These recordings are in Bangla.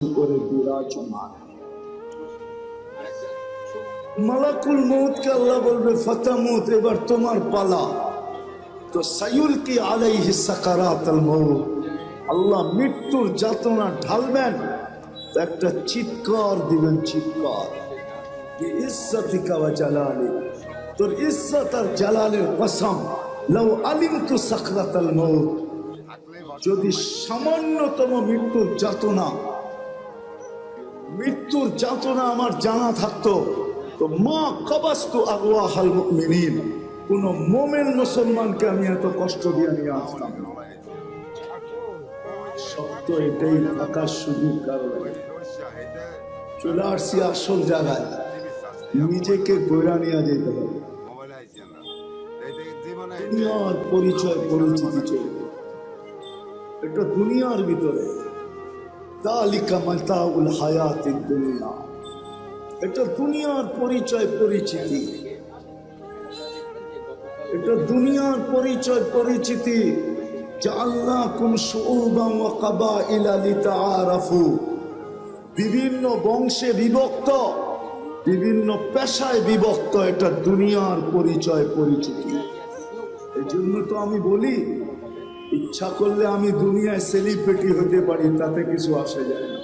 করে বিরাজমান। মালাকুল মউতকে আল্লাহ বলবে ফাতামুত, এবার তোমার পালা। তো সায়ুলকি আলাইহি সাকারাতুল মউত, আল্লাহ মৃত্যুর যাতনা ঢালবেন, একটা চিৎকার দিবেন, চিৎকার বিইজ্জাতিকা ওয়া জালালিক, তোর ইজ্জত আর জালালের কসম, লাউ আলিমতু সাকরাতাল মউত, যদি সামান্যতম মৃত্যুর যাতনা আমার জানা থাকতো তো মা কাবাস্তু আরওয়াহাল মুমিনিন, কোন মোমেন মুসলমানকে আমি এত কষ্ট দিয়ে নিয়ে আসতাম না। সত্য এটাই, থাকার সুযোগ কারণে চলে আসছি আসল জায়গায়, নিজেকে গোড়া নিয়ে যেতে হবে। দুনিয়ার পরিচয় পরিচিতি চলবে, এটা দুনিয়ার ভিতরে। যালিকা মাতাউল হায়াতিদ দুনিয়া, এটা দুনিয়ার পরিচয় পরিচিতি, এটা দুনিয়ার পরিচয় পরিচিতি। জাআলনাকুম শুউবান ওয়া কাবাইলা লিতাআরাফু, বিভিন্ন বংশে বিভক্ত, বিভিন্ন পেশায় বিভক্ত, এটা দুনিয়ার পরিচয় পরিচিতি। এই জন্য তো আমি বলি, ইচ্ছা করলে আমি দুনিয়ায় সেলিব্রিটি হতে পারি, তাতে কিছু আসে যায় না।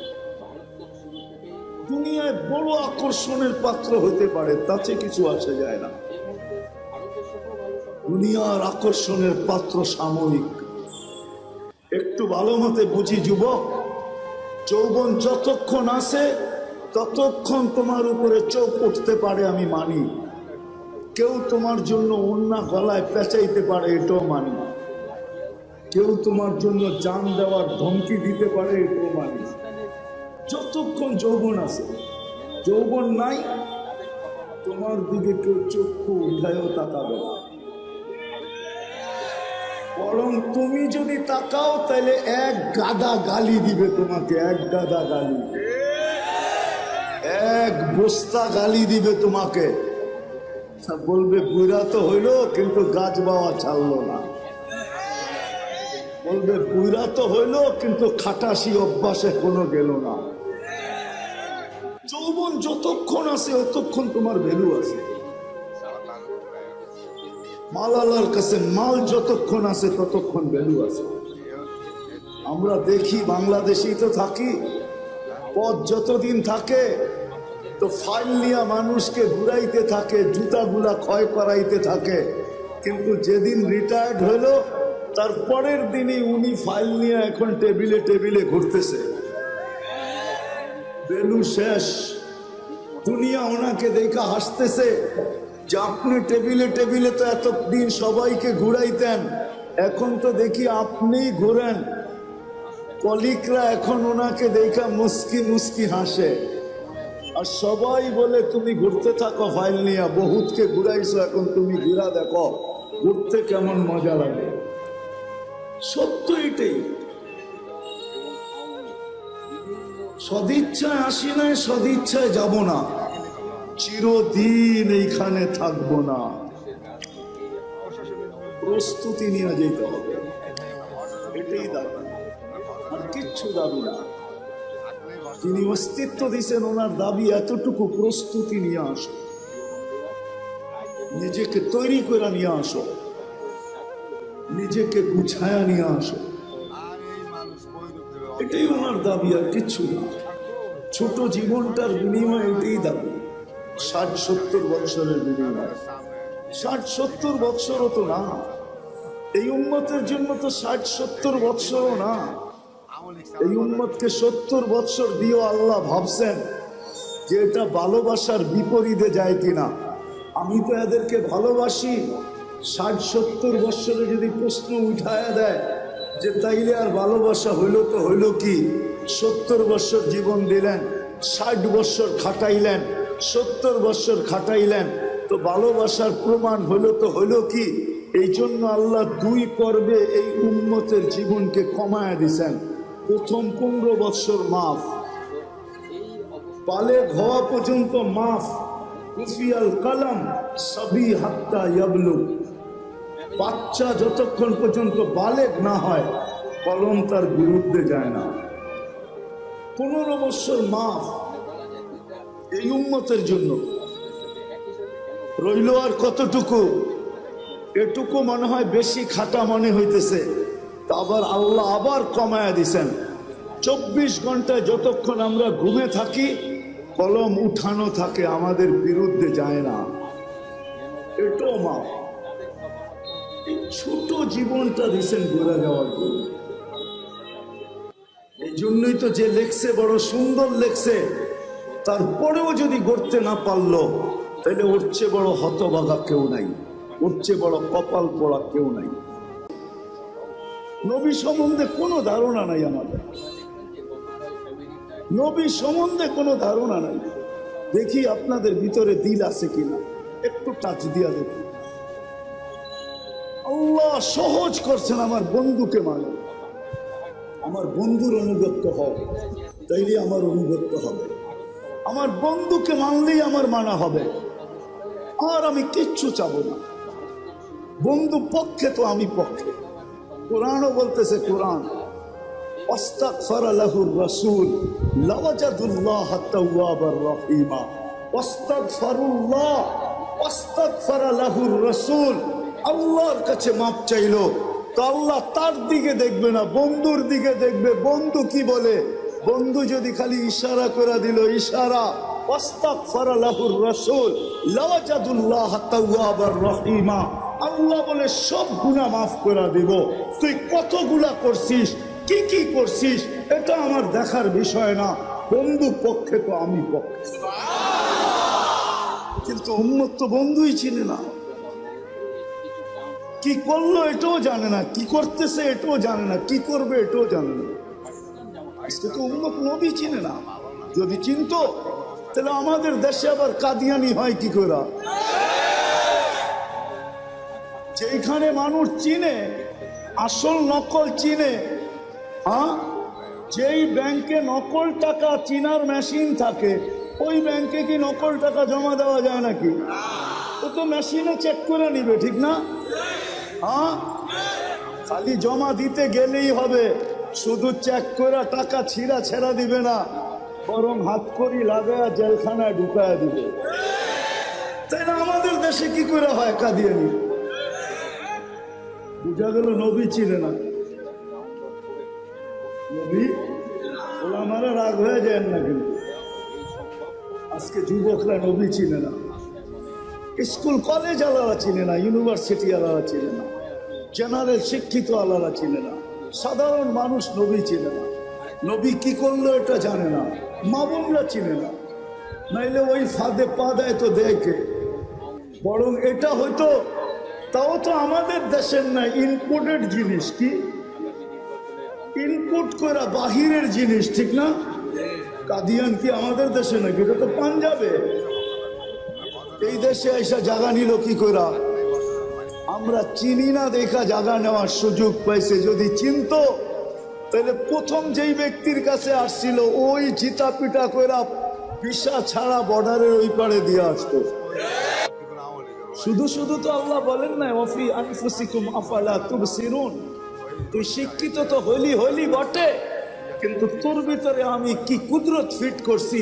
দুনিয়ায় বড় আকর্ষণের পাত্র হতে পারে, তাতে কিছু আসে যায় না। দুনিয়ার আকর্ষণের পাত্র সাময়িক। একটু ভালো মতে বুঝি যুবক, যৌবন যতক্ষণ আসে ততক্ষণ তোমার উপরে চোখ উঠতে পারে, আমি মানি। কেউ তোমার জন্য ওন্না গলায় পেঁচাইতে পারে, এটাও মানি। কেউ তোমার জন্য জান দেওয়ার ধমকি দিতে পারে, এটাও মানি। যতক্ষণ যৌবন আছে, যৌবন নাই, তোমার দিকে কেউ চক্ষু উঠায়ও তাকাবে না। বরং তুমি যদি তাকাও তাহলে এক গাদা গালি দিবে তোমাকে, এক গাদা গালি, এক বস্তা গালি দিবে তোমাকে। বলবে বুড়া তো হইলো কিন্তু গাছ বাওয়া ছাড়লো না, বলবে বুড়া তো হইলো কিন্তু খাটাসি অভ্যাসে কোনো গেল না। যৌবন যতক্ষণ আছে ততক্ষণ তোমার ভ্যালু আছে। মাল আল্লাহর কাছে, মাল যতক্ষণ আছে ততক্ষণ ভ্যালু আছে। আমরা দেখি, বাংলাদেশেই তো থাকি, পথ যতদিন থাকে তো ফাইল নিয়ে মানুষকে ঘুরাইতে থাকে, জুতাগুলা ক্ষয় করাইতে থাকে, কিন্তু যেদিন রিটায়ার্ড হইল তার পরের দিনই উনি ফাইল নিয়ে এখন টেবিলে টেবিলে ঘুরতেছে। ভ্যালু শেষ। দুনিয়া ওনাকে দেখা হাসতেছে যে আপনি টেবিলে টেবিলে তো এতদিন সবাইকে ঘুরাইতেন, এখন তো দেখি আপনিই ঘুরেন। কলিকরা এখন ওনাকে দেখা মুস্কি মুস্কি হাসে, আর সবাই বলে তুমি ঘুরতে থাকো ফাইল নিয়ে, বহুতকে ঘুরাইছো, এখন তুমি ঘুরা দেখো ঘুরতে কেমন মজা লাগে। সত্য এটাই। সদিচ্ছায় আসি নাই, সদিচ্ছায় যাব না, চিরদিন এইখানে থাকবো না। প্রস্তুতি নিয়ে যেতে হবে, এটাই দাবি, আর কিচ্ছু দাবি না। তিনি অস্তিত্ব দিয়েছেন, ওনার দাবি এতটুকু, প্রস্তুতি নিয়ে আসো, নিজেকে তৈরি করে নিয়ে আসো, নিজেকে গুছায়া নিয়ে আসো, এটাই ওনার দাবি, আর কিচ্ছু না। ছোট জীবনটার বিনিময়ে এটাই দাবি। 60-70 বছরের বিনিময়ে, 60-70 বছরও তো না, এই উম্মতের জন্য তো 60-70 বছরও না। এই উম্মতকে 70 বছর দিয়েও আল্লাহ ভাবছেন যে এটা ভালোবাসার বিপরীতে যায় কিনা। আমি তো এদেরকে ভালোবাসি, 60-70 বছরে যদি প্রশ্ন উঠায়া দেয় যে তাইলে আর ভালোবাসা হইল তো হইল কি? 70 বছর জীবন দিলেন, 60 বছর খাটাইলেন, 70 বছর খাটাইলেন, তো ভালোবাসার প্রমাণ হইল তো হইল কি? এই জন্য আল্লাহ 2 পর্বে এই উম্মতের জীবনকে কমায়া দিছেন। প্রথম 15 বছর মাফ, বালেগ হওয়া পর্যন্ত মাফ, কুফিয়াল কালাম সবই হাত্তা ইয়াবলুগ, বাচ্চা যতক্ষণ পর্যন্ত বালেগ না হয় কলম তার বিরুদ্ধে যায় না। 15 বছর মাফ এই উম্মতের জন্য রইল। আর কতটুকু? এটুকু মনে হয় বেশি খাটা মনে হইতেছে, তা আবার আল্লাহ আবার কমায়া দিছেন। 24 ঘন্টায় যতক্ষণ আমরা ঘুমে থাকি কলম উঠানো থাকে, আমাদের বিরুদ্ধে যায় না। এটাও মাফ। এই ছোট জীবনটা দিছেন ঘুরে যাওয়ার জন্য। এই জন্যই তো যে লেখছে বড় সুন্দর লেখছে, তারপরেও যদি গড়তে না পারলো তাহলে ওর চেয়ে বড় হতভাগা কেউ নাই, ওর চেয়ে বড় কপাল পড়া কেউ নাই। নবী সম্বন্ধে কোনো ধারণা নাই আমাদের, নবী সম্বন্ধে কোনো ধারণা নাই। দেখি আপনাদের ভিতরে দিল আছে কিনা, একটু টাচ দিয়া দেখি। আল্লাহ সহজ করছেন আমার বন্ধুকে মানে, আমার বন্ধুর অনুগত্য হবে, তাইলে আমার অনুগত্য হবে। আমার বন্ধুকে মানলেই আমার মানা হবে, আর আমি কিচ্ছু চাবো না। বন্ধু পক্ষে তো আমি পক্ষে। কোরআনও বলতেছে, কোরআন ওয়াস্তাগফারা লাহুর রাসূল লাওয়াজাদুল্লাহ তাওয়াবার রহিমা। ওয়াস্তাগফারুল্লাহ ওয়াস্তাগফারা লাহুর রাসূল, আল্লাহর কাছে মাপ চাইলো তো আল্লাহ তার দিকে দেখবে না, বন্ধুর দিকে দেখবে। বন্ধু কি বলে? বন্ধু যদি খালি ইশারা করে দিল, ইশারা ওয়াস্তাগফারা লাহুর রাসূল লাওয়াজাদুল্লাহ তাওয়াবার রহিমা, আল্লাহ বলে সব গুনাহ মাফ করে দিব। তুই কতগুলা করছিস, কি কি করছিস, এটা আমার দেখার বিষয় না। বন্ধু পক্ষে তো আমি পক্ষে। কিন্তু উম্মত তো বন্ধুই চিনে না, কি করলো এটাও জানে না, কি করতেছে এটাও জানে না, কি করবে এটাও জানে না। আজকে তো উম্মত নবী চিনে না। যদি চিনতো তাহলে আমাদের দেশে আবার কাদিয়ানি হয় কি করে? যেখানে মানুষ চিনে, আসল নকল চিনে। হ্যাঁ, যেই ব্যাংকে নকল টাকা চিনার মেশিন থাকে, ওই ব্যাংকে কি নকল টাকা জমা দেওয়া যায় নাকি? ও তো মেশিনে চেক করে নিবে, ঠিক না? হ্যাঁ, খালি জমা দিতে গেলেই হবে, শুধু চেক করে টাকা ছিঁড়া ছেড়া দিবে না, বরং হাত করি লাগায়া জেলখানায় ঢুকায়া দিবে। তাই না? আমাদের দেশে কি করে হয় কাদিয়ানি? বুঝা গেল নবী চিনে না। নবী ওলামারা রাগ হয়ে যায় না, কিন্তু আজকে যুবকরা নবী চিনে না, স্কুল কলেজ আলাদা চিনে না, ইউনিভার্সিটি আলাদা চিনে না, জেনারেল শিক্ষিত আলাদা চিনে না, সাধারণ মানুষ নবী চিনে না। নবী কি করলো এটা জানে না, মা বোনরা চিনে না। নাইলে ওই ফাঁদে পা দেয় তো দেখে, বরং এটা হয়তো, তাও তো আমাদের দেশের না, ইনপুটেড জিনিস। কি ইনপুট করা বাহিরের জিনিস, ঠিক না? কাদিয়ান কি আমাদের দেশে নাকি? এটা তো পাঞ্জাবে। এই দেশে এসে জায়গা নিল কি করে? আমরা চিনি না দেখা জায়গা নেওয়ার সুযোগ পাইছে। যদি চিনতো তাহলে প্রথম যেই ব্যক্তির কাছে আসছিল ওই চিতা পিটা কইরা ভিসা ছাড়া বর্ডারের ওই পারে দিয়ে আসতো। শুধু শুধু তো আল্লাহ বলেন না ওয়াফি আনফুসিকুম আফালা তুবসিরুন। তুই শিক্ষিত তো হইলি বটে, কিন্তু তোর ভিতরে আমি কি কুদরত ফিট করছি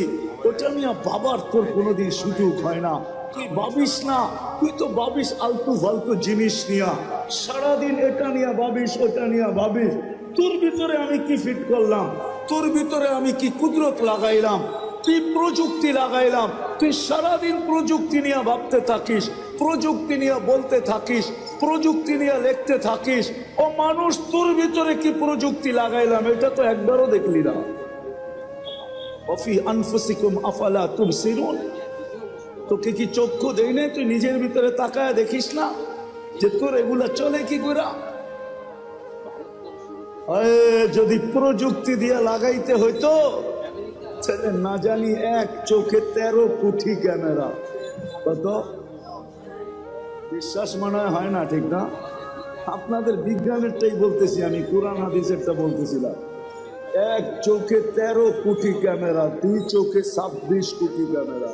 ওটা নিয়ে বাবার তোর কোনোদিন সুযোগ হয় না। তুই ভাবিস না, তুই তো ভাবিস আলতু ফালতু জিনিস নিয়া, সারাদিন এটা নিয়ে ভাবিস ওটা নিয়ে ভাবিস। তোর ভিতরে আমি কি ফিট করলাম, তোর ভিতরে আমি কি কুদরত লাগাইলাম, কি প্রযুক্তি লাগাইলাম। তুই সারাদিন প্রযুক্তি নিয়ে ভাবতে থাকিস, প্রযুক্তি নিয়ে বলতে থাকিস, প্রযুক্তি নিয়ে লিখতে থাকিস। ও মানুষ, তোর ভিতরে কি প্রযুক্তি লাগাইলাম এটা তো একবারও দেখলি না। ওয়াফি আনফুসিকুম আফালা তুবসিরুন। তোকে কি চক্ষু দেই না? তুই নিজের ভিতরে তাকায় দেখিস না যে তোর এগুলা চলে কি করে? যদি প্রযুক্তি দিয়ে লাগাইতে হইতো তাহলে না জানি এক চোখে 13 কোটি ক্যামেরা। কত বিশ্বাস মনে হয় না, ঠিক না? আপনাদের বিজ্ঞানেরটাই বলতেছি আমি, কোরআন হাদিসেরটা বলতেছিলাম। এক চোখে 13 কোটি ক্যামেরা, দুই চোখে 26 কোটি ক্যামেরা।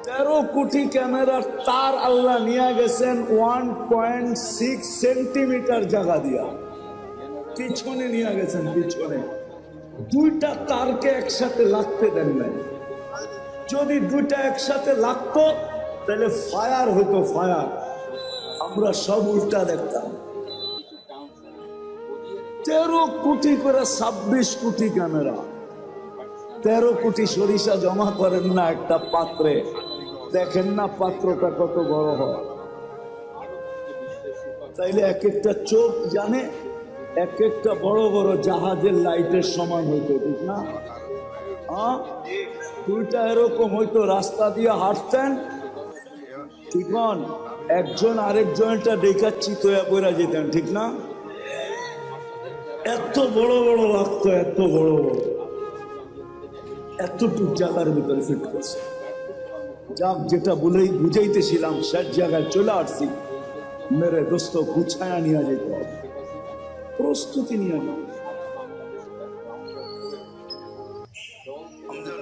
13 কোটি ক্যামেরার তার আল্লাহ নিয়ে গেছেন 1.6 সেন্টিমিটার জায়গা দিয়া, পিছনে নিয়ে গেছেন, পিছনে দুইটা তারকে একসাথে লাগতে দেন নাই। যদি দুইটা একসাথে লাগতো তাহলে ফায়ার হতো, ফায়ার। আমরা সব উল্টা দেখতাম। 13 কোটি করে 26 কোটি ক্যামেরা, 13 কোটি সরিষা জমা করেন না একটা পাত্রে, দেখেন না পাত্রটা কত বড় হয়। তাইলে এক একটা চোখ জানে এক একটা বড় বড় জাহাজের লাইটের সমান হইতো, ঠিক না? দুইটা এরকম হইতো, রাস্তা দিয়ে হাঁটতেন, ঠিক না? একজন আরেকজনটা দেখাচ্ছি তো পড়া যেতেন, ঠিক না? এত বড় বড় লাগতো, এত বড় বড়, এতটুক জায়গার ভিতরে ফিট করছে। যাক, যেটা বুঝাইতেছিলাম শেষ জায়গায় চলে আসছি। মেরে দোস্ত গুছায়া নিয়ে যেতে হবে, প্রস্তুতি নিয়ে যাবে।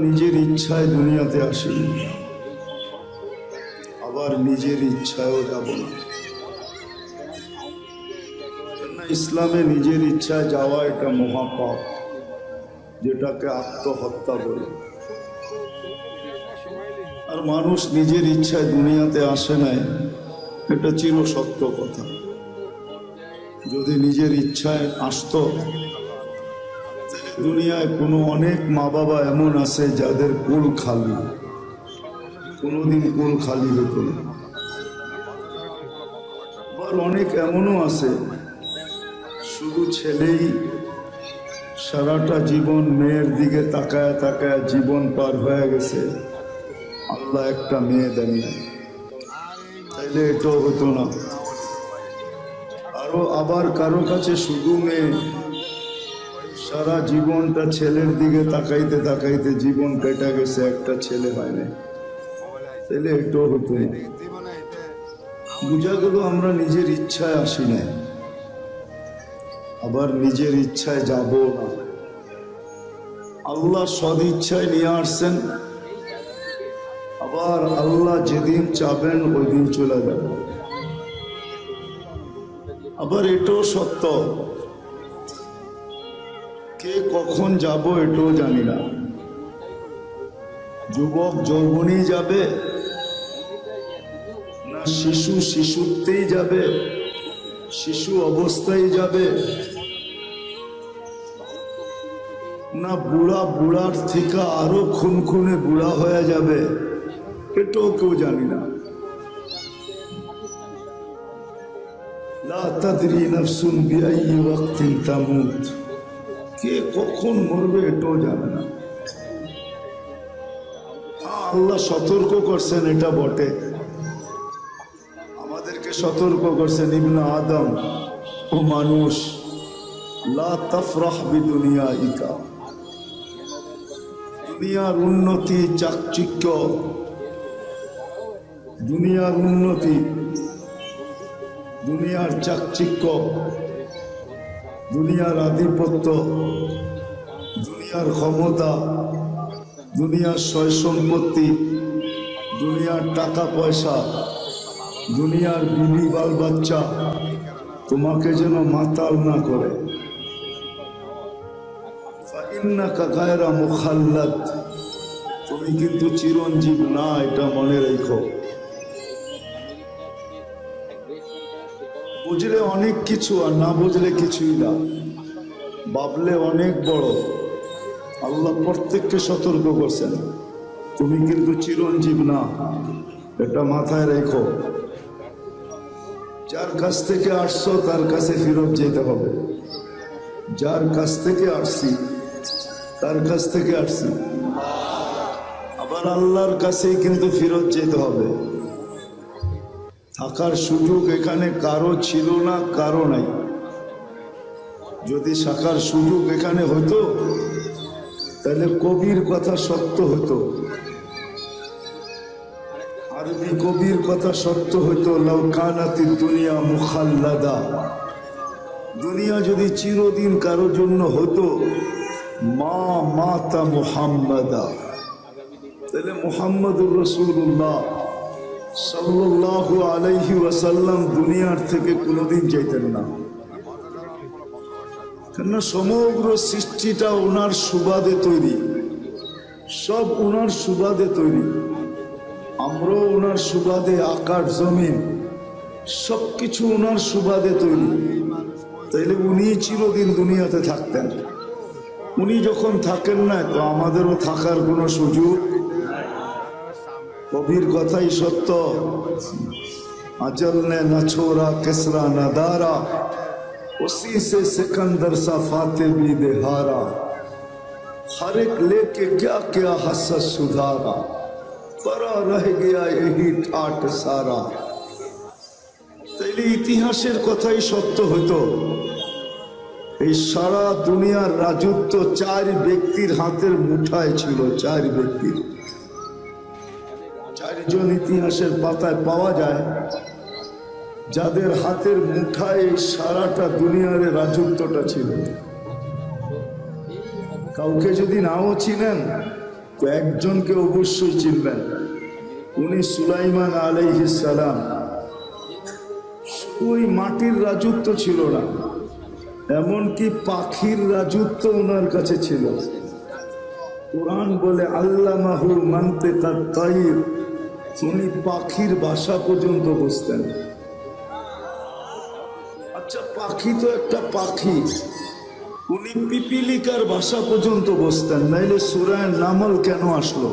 নিজের ইচ্ছায় দুনিয়াতে আসি, আবার নিজের ইচ্ছায়ও যাব না। ইসলামে নিজের ইচ্ছায় যাওয়া এটা মহাপাপ, যেটাকে আত্মহত্যা বলে। আর মানুষ নিজের ইচ্ছায় দুনিয়াতে আসে নাই, এটা চির সত্য কথা। যদি নিজের ইচ্ছায় আসতো, দুনিয়ায় কোনো অনেক মা বাবা এমন আছে যাদের কোল খালি, কোনোদিন কোল খালি হতো না। আবার অনেক এমনও আছে শুধু ছেলেই সারাটা জীবন মেয়ের দিকে তাকায় তাকায় জীবন পার হয়ে গেছে, আল্লাহ একটা মেয়ে দেন না, তাইলে এটাও হতো না। আরো আবার কারো কাছে শুধু মেয়ে, সারা জীবনটা ছেলের দিকে তাকাইতে তাকাইতে জীবন কেটে গেছে, একটা ছেলে হয় না, তাইলে এটাও হতো না। বুঝা গেল আমরা নিজের ইচ্ছায় আসি না, আবার নিজের ইচ্ছায় যাব না। আল্লাহ সদ ইচ্ছায় নিয়ে আসছেন, আবার আল্লাহ যেদিন চাবেন ওই দিন চলে যাবে। আবার এটাও সত্য, কে কখন যাব এটাও জানি না। যুবক যৌবনেই যাবে, না শিশু শিশুত্বেই যাবে, শিশু অবস্থায় যাবে, না বুড়া বুড়ার থেকে আরো খুনখুনে বুড়া হয়ে যাবে, এটাও কেউ জানি না। লা তাদরি নাফসুন বিআইয়ি ওয়াক্তিন তামুত, কে কখন মরবে এটাও জানে না। আল্লাহ সতর্ক করছেন, এটা বটে, আমাদেরকে সতর্ক করছেন, ইবনে আদম, ও মানুষ, লা তাফরাহ বিদুনিয়াইকা, দুনিয়ার উন্নতি চাকচিক্য, দুনিয়ার উন্নতি, দুনিয়ার চাকচিক্য, দুনিয়ার আধিপত্য, দুনিয়ার ক্ষমতা, দুনিয়ার সয় সম্পত্তি, দুনিয়ার টাকা পয়সা, দুনিয়ার বিবি বাল বাচ্চা তোমাকে যেন মাতাল না করে। ফাইন্নাকা গায়রা মুখাল্লাদ, তুমি কিন্তু চিরঞ্জীব না, এটা মনে রেখো। বুঝলে অনেক কিছু, আর না বুঝলে কিছুই না, ভাবলে অনেক বড়। আল্লাহ প্রত্যেককে সতর্ক করছেন, তুমি কিন্তু চিরঞ্জীব না, এটা মাথায় রেখো। যার কাছ থেকে আসছো তার কাছে ফেরত যেতে হবে, যার কাছ থেকে আসছি তার কাছ থেকে আসছি, আবার আল্লাহর কাছেই কিন্তু ফেরত যেতে হবে। থাকার সুযোগ এখানে কারো ছিল না, কারো নাই। যদি থাকার সুযোগ এখানে হতো তাহলে কবির কথা সত্য হতো, আরবি কবির কথা সত্য হতো, লাউ কানাতিদ দুনিয়া মুখাল্লাদা, দুনিয়া যদি চিরদিন কারো জন্য হতো, মা মাতা মুহাম্মাদা, তাহলে মুহাম্মদুর রাসূলুল্লাহ সাল্লাল্লাহু আলাইহি ওয়াসাল্লাম দুনিয়ার থেকে কোনোদিন যাইতেন না। কেননা সমগ্র সৃষ্টিটা ওনার সুবাদে তৈরি, সব ওনার সুবাদে তৈরি। আমরাও ওনার সুবাদে, আকাশ জমিন সবকিছু ওনার সুবাদে তৈরি। তাইলে উনি চিরদিন দুনিয়াতে থাকতেন। উনি যখন থাকেন না, তো আমাদেরও থাকার কোনো সুযোগ। কবির কথাই সত্য, আজল নে না ছোরা কেসরা না দারা, उसी से सिकंदर सा फाते भी दे हारा, हर एक लेके क्या क्या हसस सुधारा, परा रह गया यही ठाट सारा। তাইলে ইতিহাসের কথাই সত্য হতো। এই সারা দুনিয়ার রাজত্ব 4 ব্যক্তির হাতের মুঠায় ছিল। 4 ব্যক্তির, 4 জন ইতিহাসের পাতায় পাওয়া যায়, যাদের হাতের মুঠায় সারাটা দুনিয়ার রাজত্বটা ছিল। কাউকে যদি নাও চিনেন তো একজনকে অবশ্যই চিনবেন, উনি সুলাইমান আলাইহিস সালাম। ওই মাটির রাজত্ব ছিল না, এমনকি পাখির রাজত্ব ওনার কাছে ছিল। কোরআন বলে আল্লামাহু মানতিকাত তাইর, উনি পাখির ভাষা পর্যন্ত বুঝতেন। আচ্ছা, পাখি তো একটা পাখি, উনি পিপিলিকার ভাষা পর্যন্ত বুঝতেন, নাইলে সূরা নামল কেন আসলো?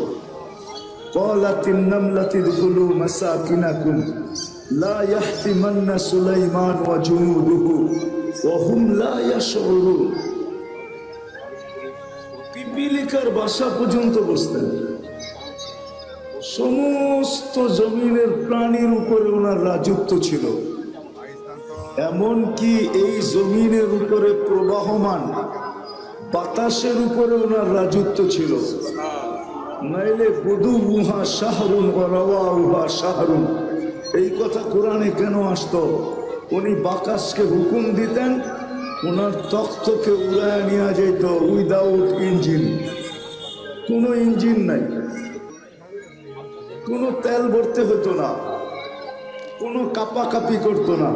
ক্বালাতিন নামলাতু দুখুলু মাসাকিনাকুম লা ইয়াহতিমান্না সুলাইমান ওয়া জুনুদুহু ওয়া হুম লা ইয়াশউরুন। পিপিলিকার ভাষা পর্যন্ত বুঝতেন। সমস্ত জমিনের প্রাণীর উপরে ওনার রাজত্ব ছিল। এমনকি এই জমিনের উপরে প্রবাহমান বাতাসের উপরে ওনার রাজত্ব ছিল। নাইলে গুদুহা শাহরুন ওয়া রাওয়াহুহা শাহরুন, এই কথা কোরআনে কেন আসতো? উনি বাতাসকে হুকুম দিতেন, ওনার তখ্তকে উড়ায় নিয়ে যেত উইদাউট ইঞ্জিন। কোনো ইঞ্জিন নাই, কোনো তেল ভরতে হতো না, কোনো কাপাকাপি করতো না।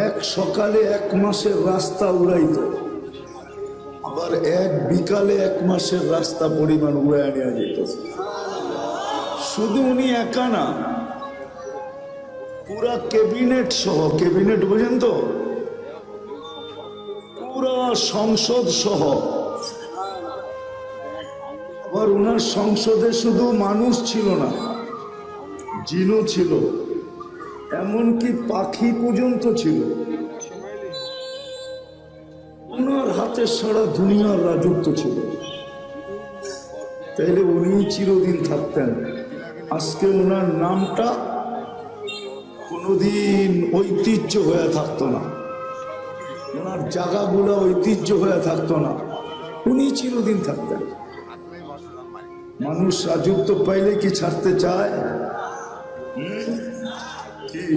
এক সকালে 1 মাসের রাস্তা উড়াইত, আবার এক বিকালে 1 মাসের রাস্তা পরিমাণ উড়ায় নেওয়া যেত। শুধু উনি একা না, পুরা ক্যাবিনেট সহ, ক্যাবিনেট বুঝেন তো, পুরা সংসদ সহ। আবার ওনার সংসদে শুধু মানুষ ছিল না, জিনও ছিল, এমনকি পাখি পর্যন্ত ছিল। ওনার হাতে সারা দুনিয়ার রাজত্ব ছিল। তাইলে উনি চিরদিন থাকতেন। আজকে ওনার নামটা কোনোদিন ঐতিহ্য হয়ে থাকতো না, ওনার জায়গাগুলো ঐতিহ্য হয়ে থাকতো না, উনি চিরদিন থাকতেন। মানুষ রাজত্ব পাইলে কি ছাড়তে চায়? কি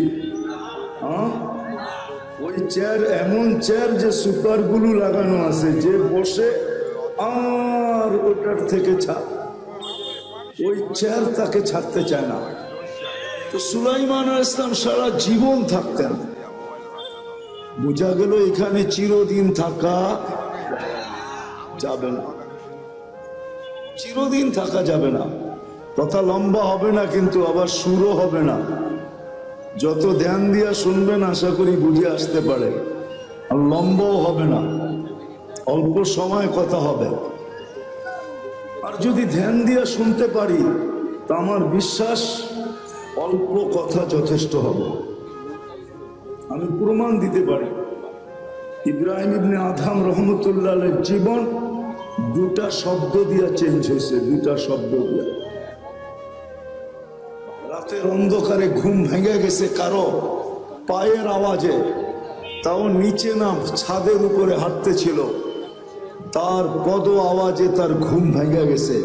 ওই চেয়ার, এমন চেয়ার যে সুপার গুলো লাগানো আছে, যে বসে আর ওটার থেকে ওই চেয়ার তাকে ছাড়তে চায় না। তো সুলাইমান আলাইহিস সালাম সারা জীবন থাকতেন। বোঝা গেল এখানে চিরদিন থাকা যাবে না, চিরদিন থাকা যাবে না। কথা লম্বা হবে না, কিন্তু আবার সুরও হবে না। যত ধ্যান দিয়া শুনবেন আশা করি বুঝে আসতে পারে। আর লম্বাও হবে না, অল্প সময় কথা হবে। আর যদি ধ্যান দিয়া শুনতে পারি তা আমার বিশ্বাস অল্প কথা যথেষ্ট হবে। আমি প্রমাণ দিতে পারি। ইব্রাহিম ইবনে আদম রহমতুল্লাহ আলাইহির জীবন 2টা শব্দ দিয়া চেঞ্জ হয়েছে, 2টা শব্দ দিয়া। রাতের অন্ধকারে ঘুম ভেঙে গেছে কারো পায়ের আওয়াজে, তাও নিচে না ছাদের উপরে হাঁটতেছিল, তার পদ আওয়াজে তার ঘুম ভেঙে গেছে।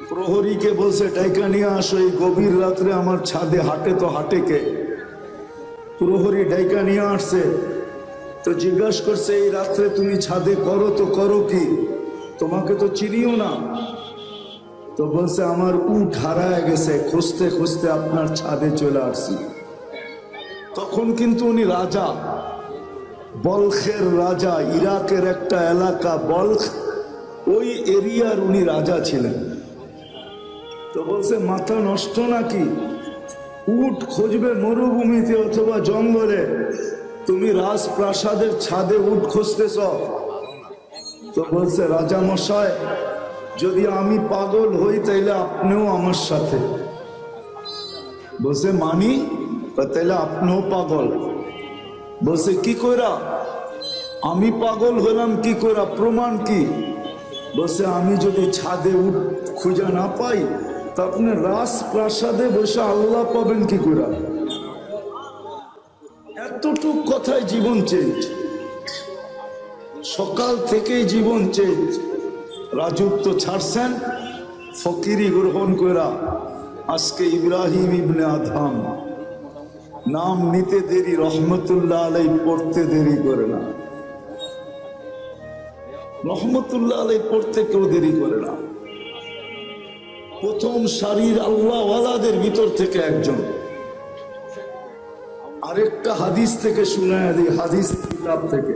প্রহরীকে বলছে ডাইকা নিয়ে আসো, এই গভীর রাত্রে আমার ছাদে হাঁটে তো হাঁটে কে? প্রহরী ডাইকা নিয়ে আসছে, তো জিজ্ঞাসা করছে এই রাত্রে তুমি ছাদে করো তো করো কি, তোমাকে তো চিনিও না। তো বলছে আমার উট হারায় গেছে, খুঁজতে খুঁজতে আপনার ছাদে চলে আসছি। তখন কিন্তু উনি রাজা, বলখের রাজা, ইরাকের একটা এলাকা বলখ, ওই এরিয়ার উনি রাজা ছিলেন। তো বলছে মাথা নষ্ট নাকি, উট খুঁজবে মরুভূমিতে অথবা জঙ্গলে, তুমি রাজপ্রাসাদের ছাদে উট খুঁজতেছ? তো বলছে রাজা মশাই, যদি আমি পাগল হই তাইলে আপনিও আমার সাথে। বলছে মানি? তাইলে আপনিও পাগল। বলছে কি কইরা? আমি পাগল হলাম কি কইরা, প্রমাণ কি? বলছে আমি যদি ছাদে উঠ খুঁজে না পাই তা আপনি রাজপ্রাসাদে বসে আল্লাহ পাবেন কি কইরা? এতটুক কথায় জীবন চেঞ্জ, সকাল থেকেই জীবন চেঞ্জ। রাজত্ব ছাড়ছেন, ফকিরি গ্রহণ কইরা আজকে ইব্রাহিম ইবনে আদহাম, নাম নিতে দেরি, রহমতুল্লাহ আলাই পড়তে দেরি করে না। রহমতুল্লাহ আলাই পড়তে কেউ দেরি করে না। প্রথম সারির আল্লাহ ওয়ালাদের ভিতর থেকে একজন। আরেকটা হাদিস থেকে শুনায় দিই, হাদিস কিতাব থেকে।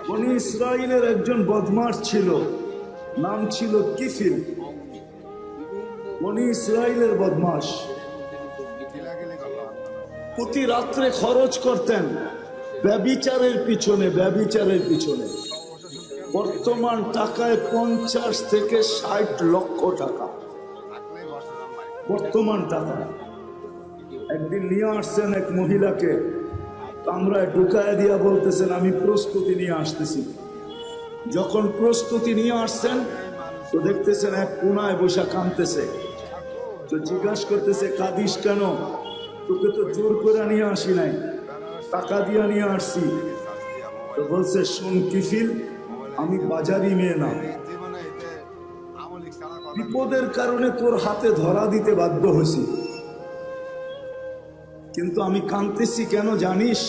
বনি ইসরাইলের একজন বদমাশ ছিল, নাম ছিল কিফিল। বনি ইসরাইলের বদমাশ, প্রতি রাত্রে খরচ করতেন ব্যভিচারের পিছনে, ব্যভিচারের পিছনে। বর্তমান টাকায় 50 থেকে 60 লক্ষ টাকা বর্তমান টাকা। একদিন নিয়ে আসছেন এক মহিলাকে, কামরায় ঢুকায় দিয়া বলতেছেন আমি প্রস্তুতি নিয়ে আসতেছি। যখন প্রস্তুতি নিয়ে আসছেন তো দেখতেছেন এক কোনায় বসে কাঁদতেছে। তো জিজ্ঞাসা করতেছে কাঁদিস কেন? তোকে তো জোর করে নিয়ে আসি নাই, টাকা দিয়া নিয়ে আসছি। তো বলছে শোন কিফিল, আমি বাজারি মেয়ে না, বিপদের কারণে তোর হাতে ধরা দিতে বাধ্য হয়েছি, কিন্তু আমি কাঁদতেছি কেন জানিস?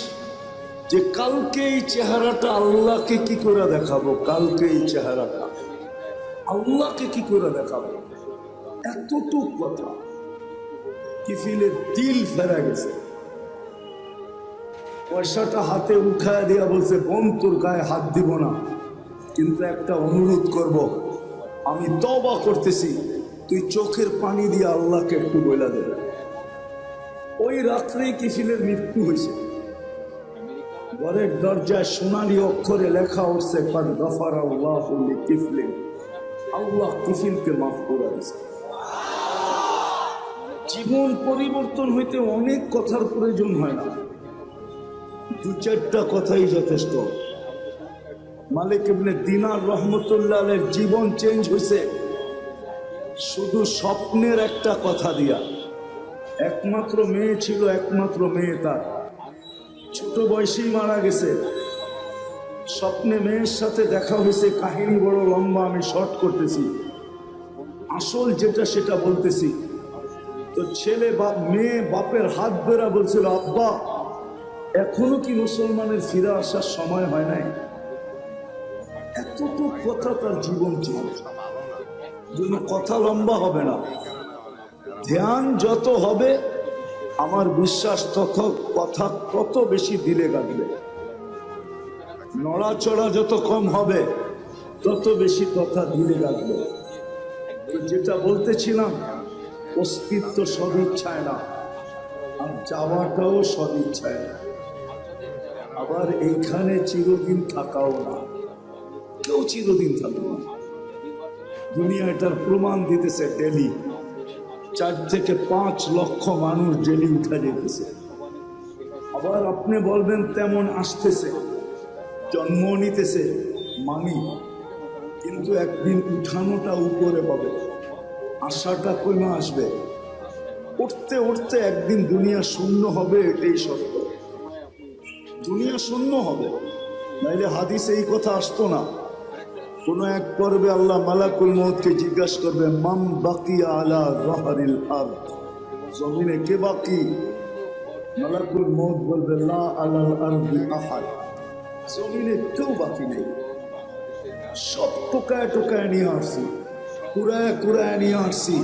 যে কালকে এই চেহারাটা আল্লাহকে কি করে দেখাবো, কালকে এই চেহারাটা আল্লাহকে কি করে দেখাবো। এতটুক কথা। কিফিলের দিল ফেরা গেছে। পয়সাটা হাতে উঠায় দিয়া বলছে বোন তোর গায়ে হাত দিব না, কিন্তু একটা অনুরোধ করব, আমি তওবা করতেছি, তুই চোখের পানি দিয়ে আল্লাহকে একটু বইলা দেবে। ওই রাত্রেই কিফিলের মৃত্যু হয়েছে। ঘরের দরজায় সোনালী অক্ষরে লেখা উঠছে কাদ গাফারাল্লাহু লিকিফলিন, আল্লাহ কিফিলকে মাফ করে দিয়েছে। জীবন পরিবর্তন হইতে অনেক কথার প্রয়োজন হয় না, 2-4টা কথাই যথেষ্ট। মালিক ইবনে দিনার রহমতুল্লাহ আলাইহির জীবন চেঞ্জ হয়েছে শুধু স্বপ্নের একটা কথা দিয়া। একমাত্র মেয়ে ছিল, একমাত্র মেয়ে তার ছোট বয়সেই মারা গেছে। স্বপ্নে মেয়ের সাথে দেখা হয়েছে, কাহিনী বড় লম্বা, আমি শর্ট করতেছি, আসল যেটা সেটা বলতেছি। তো ছেলে মেয়ে বাপের হাত ধরে বলছিল আব্বা এখনো কি মুসলমানের ফিরে আসার সময় হয় নাই? এতটুকু কথা তার জীবন ছিল। জন্য কথা লম্বা হবে না, ধ্যান যত হবে আমার বিশ্বাস তত কথা তত বেশি দিলে গাঁথবে। নড়াচড়া যত কম হবে তত বেশি কথা দিলে গাঁথবে। যেটা বলতেছিলাম, অস্তিত্ব সদিচ্ছায় না, আর যাওয়াটাও সদিচ্ছায় না, আবার এইখানে চিরদিন থাকাও না। কেউ চিরদিন থাকবে না। দুনিয়া এটার প্রমাণ দিতেছে। ডেলি 4 থেকে 5 লক্ষ মানুষ ডেলি উঠা যেতেছে। আবার আপনি বলবেন তেমন আসতেছে, জন্ম নিতেছে, মানি, কিন্তু একদিন উঠানোটা উপরে পাবে, আশাটা কমে আসবে। উঠতে উঠতে একদিন দুনিয়া শূন্য হবে, এটাই সত্য। দুনিয়া শূন্য হবে, নাইলে হাদিসে এই কথা আসতো না। কোন এক পর্বে আল্লাহ মালাকুল মউতকে জিজ্ঞাসা করবে মাম বাকিয়া আলা যাহরিল আরদ, জমিনে কে বাকি? মালাকুল মউত বলবে লা আলাল আরদি আহাদ, জমিনে কেউ বাকি নেই। সব টোকায় টোকায় নিয়ে আসছি, কুড়ায় কুড়ায় নিয়ে আসছি,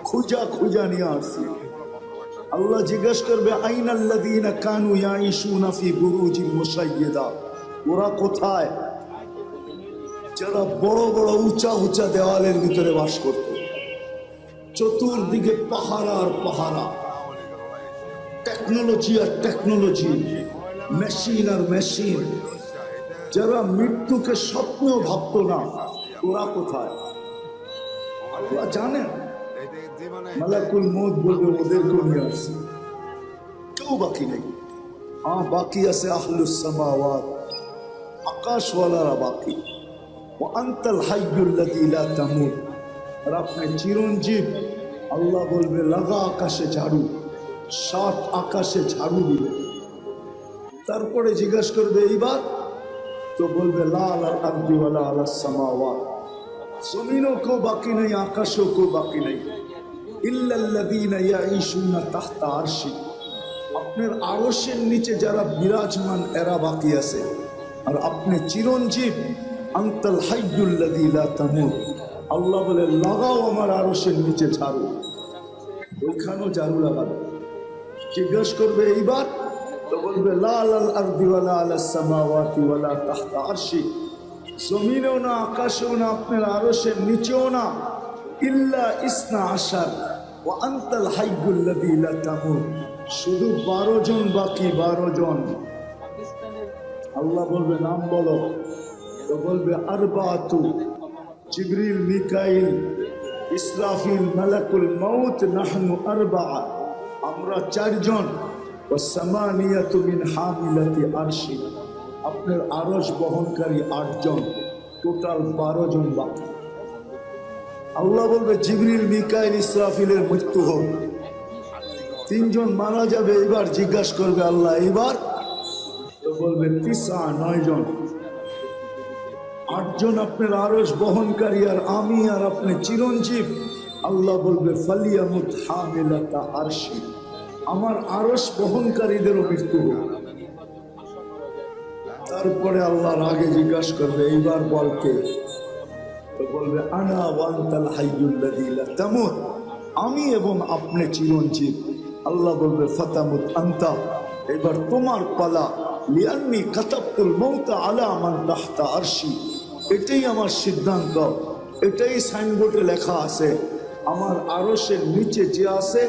খুঁজা খুঁজা নিয়ে আসছি। আল্লাহ জিজ্ঞেস করবে আইনাল্লাযীনা কানু ইয়াঈশুনা ফি বুরুজিন মুশাইয়্যিদা, ওরা কোথায় যারা বড় বড় উঁচা উঁচা দেওয়ালের ভিতরে বাস করত, চতুর্দিকে পাহারা আর পাহারা, টেকনোলজি আর টেকনোলজি, মেশিন আর মেশিন, যারা মৃত্যুকে স্বপ্নেও ভাবত না, ওরা কোথায়? আল্লাহ জানেন। মালাকুল মউত বলবে ওদেরকেও নিয়ে আসছে, কেউ বাকি নেই। হ্যাঁ, বাকি আছে আহলুস সামাওয়াত, আকাশওয়ালারা বাকি। ওয়া আনতাল হাইয়ুল্লাযী লা তামুত, আর আপনি চিরঞ্জীব। আল্লাহ বলবে লাগা আকাশে ঝাড়ু, 7 আকাশে ঝাড়ু দিবে। তারপরে জিজ্ঞাসা করবে এইবার, তো বলবে লা আলাল আরদি ওয়ালা আলাস সামাওয়াত, জমিনও কেউ বাকি নেই, আকাশও কেউ বাকি নেই। ইল্লাল্লাযীনা ইয়াঈশুনা তাহতা আরশি, আপনার আরশের নিচে যারা বিরাজমান এরা বাকি আছে। আর আপনি চিরঞ্জীব, আনতাল হাইয়ুল্লাযী লা তামুত। আল্লাহ বলে লাগাও আমার আরশের নিচে ঝাড়ু, ওইখানেও ঝাড়ু লাগাবে। জিজ্ঞাসা করবে এইবার, তো বলবে লা আলাল আরদি ওয়ালা আলাস সামাওয়াতি ওয়ালা তাহতা আরশি, জমিনেও না, আকাশেও না, আপনার আরশের নিচেও না। ইল্লা ইসনা আশার ওয়া আনতাল হাইয়ুল্লাযী লা তামুত, শুধু 12 জন বাকি, 12 জন। আল্লাহ বলবে নাম বলো, তো বলবে আরবাতু, জিবরিল, মিকাইল, ইসরাফিল, মালাকুল মউত, নাহনু আরবা, আমরা 4 জন। ওয়া সামানিয়াতু মিন হামিলাতি আরশি, আপনার আরশ বহনকারী 8 জন, টোটাল 12 জন বাকি। আল্লাহ বলবে জিবরিল, মিকাইল, ইসরাফিলের মৃত্যু হোক, 3 জন মারা যাবে। এবার জিজ্ঞাসা করবে আল্লাহ এইবার, তো বলবে 9 জন, 8 জন আপনার আরশ বহনকারী, আর আমি আর আপনি চিরঞ্জীব। আল্লাহ বলবে ফালিয়ামুত হামিলাতা আরশি, আমার আরশ বহনকারীদেরও মৃত্যু হোক। তারপরে আল্লাহর আগে জিজ্ঞাসা করবে এইবার বলকে, তো বলবে আনা ওয়া আনতাল হাইয়ুল্লাযী লা তামুত, আমি এবং আপনি চিরঞ্জীব। আল্লাহ বলবে ফাতামুত আনতা, এবার তোমার পালা। লিআন্নী কাতাবতুল মাউতা আলা মান তাহতা আরশি, এটাই আমার সিদ্ধান্ত, এটাই সাইনবোর্ডে লেখা আছে। আমার আরশের নিচে যে আছে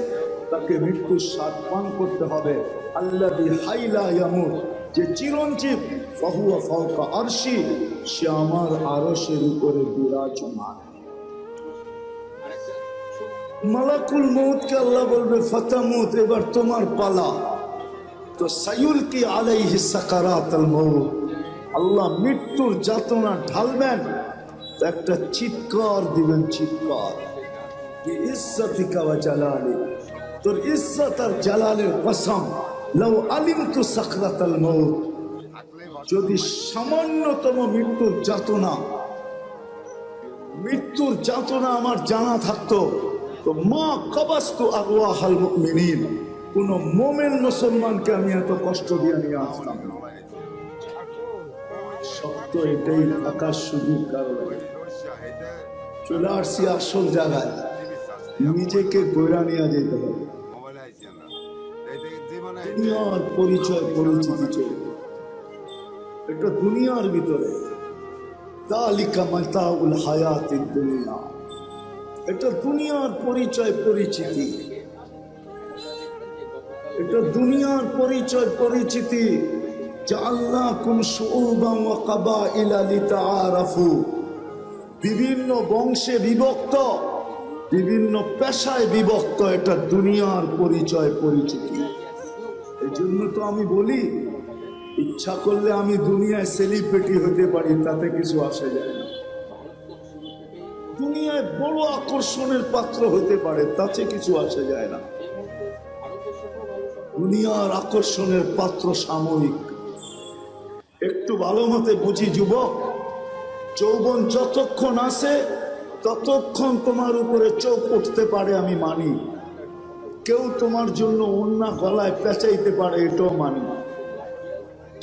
তাকে মৃত্যুর স্বাদ পান করতে হবে। আল্লাযী হাইলা ইয়ামুত, যে চিরঞ্জীব, ফাহুয়া ফাওকা আরশি, সে আমার আরশের উপরে বিরাজমান। মালাকুল মউতকে আল্লাহ বলবে ফাতামুত, এবার তোমার পালা। তো সায়ুলকি আলাইহি সাকারাতুল মউত, আল্লাহ মৃত্যুর যাতনা ঢালবেন, তো একটা চিৎকার দিবেন, চিৎকার, কি ইজ্জতিকা ওয়া জালালি, তোর ইজ্জত আর জালালের কসম, লাউ আলিমতু সাকরাতাল মউত, যদি সামান্যতম মৃত্যুর যাতনা আমার জানা থাকতো, তো মা কাবাস্তু আরওয়াহাল মুমিনিন, কোন মোমেন মুসলমানকে আমি এত কষ্ট দিয়ে নিয়ে আসতাম না। সত্য এটাই, থাকার সুযোগ কারণে চলে আসছি আসল জায়গায়। নিজেকে গড়া নিয়ে যেতে হবে, দুনিয়ার পরিচয় পরিচিতি চলবে, এটা দুনিয়ার ভিতরে। যালিকা মাতাউল হায়াতিদ দুনিয়া, এটা দুনিয়ার পরিচয় পরিচিতি, এটা দুনিয়ার পরিচয় পরিচিতি। জাআলনাকুম শুউবান ওয়া কাবাইলা লিতাআরাফু, বিভিন্ন বংশে বিভক্ত, বিভিন্ন পেশায় বিভক্ত, এটা দুনিয়ার পরিচয় পরিচিতি। এই জন্য তো আমি বলি, ইচ্ছা করলে আমি দুনিয়ায় সেলিব্রিটি হতে পারি, তাতে কিছু আসে যায় না। দুনিয়ায় বড় আকর্ষণের পাত্র হতে পারে, তাতে কিছু আসে যায় না। দুনিয়ার আকর্ষণের পাত্র সাময়িক। একটু ভালো মতে বুঝি যুবক, যৌবন যতক্ষণ আসে ততক্ষণ তোমার উপরে চোখ উঠতে পারে, আমি মানি। কেউ তোমার জন্য ওন্না গলায় পেঁচাইতে পারে, এটাও মানি।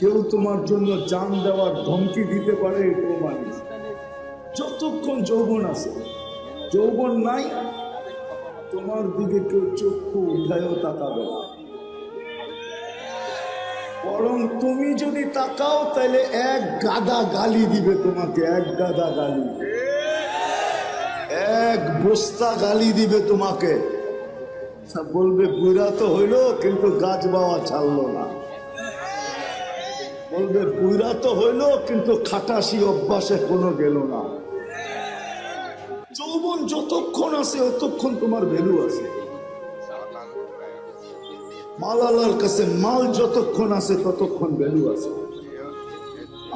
কেউ তোমার জন্য জান দেওয়ার ধমকি দিতে পারে, এটাও মানি। যতক্ষণ যৌবন আছে, যৌবন নাই তো তোমার দিকে কেউ চক্ষু উঠায়ও তাকাবে না, বরং তুমি যদি তাকাও তাহলে এক গাদা গালি দিবে তোমাকে, এক গাদা গালি, এক বস্তা গালি দিবে তোমাকে। বলবে বুড়া তো হইলো কিন্তু গাছ বাওয়া ছাড়লো না, বলবে বুড়া তো হইলো কিন্তু খাটাসি অভ্যাসে কোনো গেল না। যৌবন যতক্ষণ আছে ততক্ষণ তোমার ভ্যালু আছে, মালালার কাছে মাল যতক্ষণ আছে ততক্ষণ ভ্যালু আছে।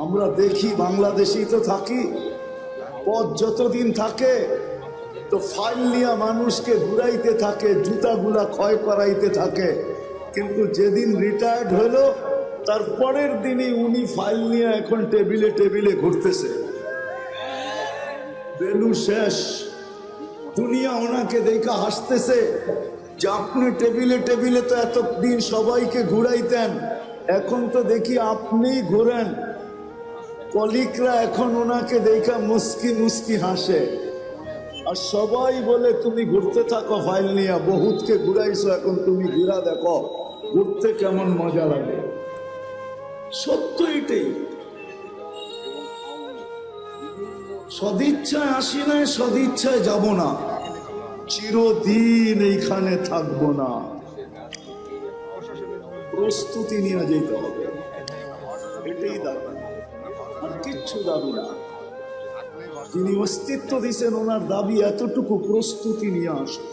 আমরা দেখি বাংলাদেশেই তো থাকি, পথ যতদিন থাকে তো ফাইল নিয়ে মানুষকে ঘুরাইতে থাকে, জুতাগুলা ক্ষয় করাইতে থাকে, কিন্তু যেদিন রিটায়ার্ড হলো তার পরের দিনই উনি ফাইল নিয়ে এখন টেবিলে টেবিলে ঘুরতেছে, ভ্যালু শেষ। দুনিয়া ওনাকে দেখা হাসতেছে যে আপনি টেবিলে টেবিলে তো এতদিন সবাইকে ঘুরাইতেন, এখন তো দেখি আপনি ঘুরেন। কলিকরা এখন ওনাকে দেখা মুস্কি মুস্কি হাসে, আর সবাই বলে তুমি ঘুরতে থাকো ফাইল নিয়ে, বহুতকে ঘুরাইছো, এখন তুমি ঘুরা দেখো ঘুরতে কেমন মজা লাগে। সত্য এটাই, সদিচ্ছায় আসি নাই, সদিচ্ছায় যাব না, চিরদিন এইখানে থাকবো না। প্রস্তুতি নিয়ে যেতে হবে, এটাই দাবি, আর কিচ্ছু দাবি না। যিনি অস্তিত্ব দিয়েছেন ওনার দাবি এতটুকু, প্রস্তুতি নিয়ে আসো,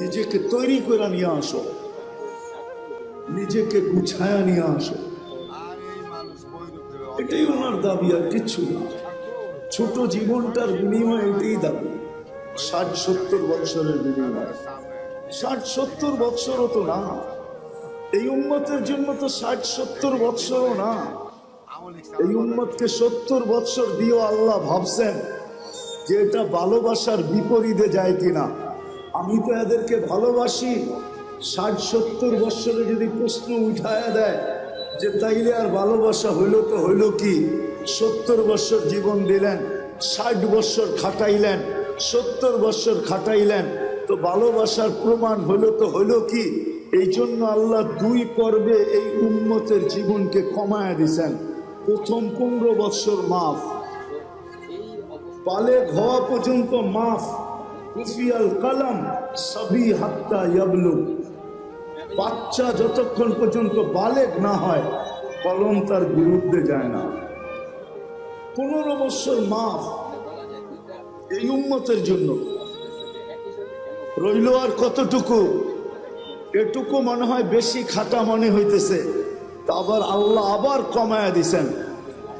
নিজেকে তৈরি করে নিয়ে আসো, নিজেকে গুছায়া নিয়ে আসো, এটাই ওনার দাবি, আর কিচ্ছু না। ছোট জীবনটার বিনিময়ে এটাই দাবি, 60-70 বৎসরের বিনিময়ে। 60-70 বৎসরও তো না, এই উম্মতের জন্য তো 60-70 বৎসরও না। এই উম্মতকে 70 বৎসর দিয়েও আল্লাহ ভাবছেন যে এটা ভালোবাসার বিপরীতে যায় কিনা। আমি তো এদেরকে ভালোবাসি, 60-70 বৎসরে যদি প্রশ্ন উঠায়া দেয় যে তাইলে আর ভালোবাসা হইলো তো হইলো কি, 70 বৎসর জীবন দিলেন, 60 বৎসর খাটাইলেন, 70 বৎসর খাটাইলেন, তো ভালোবাসার প্রমাণ হইলো তো হইলো কি। এই জন্য আল্লাহ 2 পর্বে এই উম্মতের জীবনকে কমায়া দিছেন। প্রথম 15 বৎসর মাফ, বালেগ হওয়া পর্যন্ত মাফ, কুফিয়াল কলম সবই হাত্তা ইয়াবলুগ, বাচ্চা যতক্ষণ পর্যন্ত বালেগ না হয় কলম তার বিরুদ্ধে যায় না। 15 বৎসর মাফ এই উম্মতের জন্য। রইল আর কতটুকু, এটুকু মনে হয় বেশি খাটা মনে হইতেছে, তা আবার আল্লাহ আবার কমায়া দিছেন।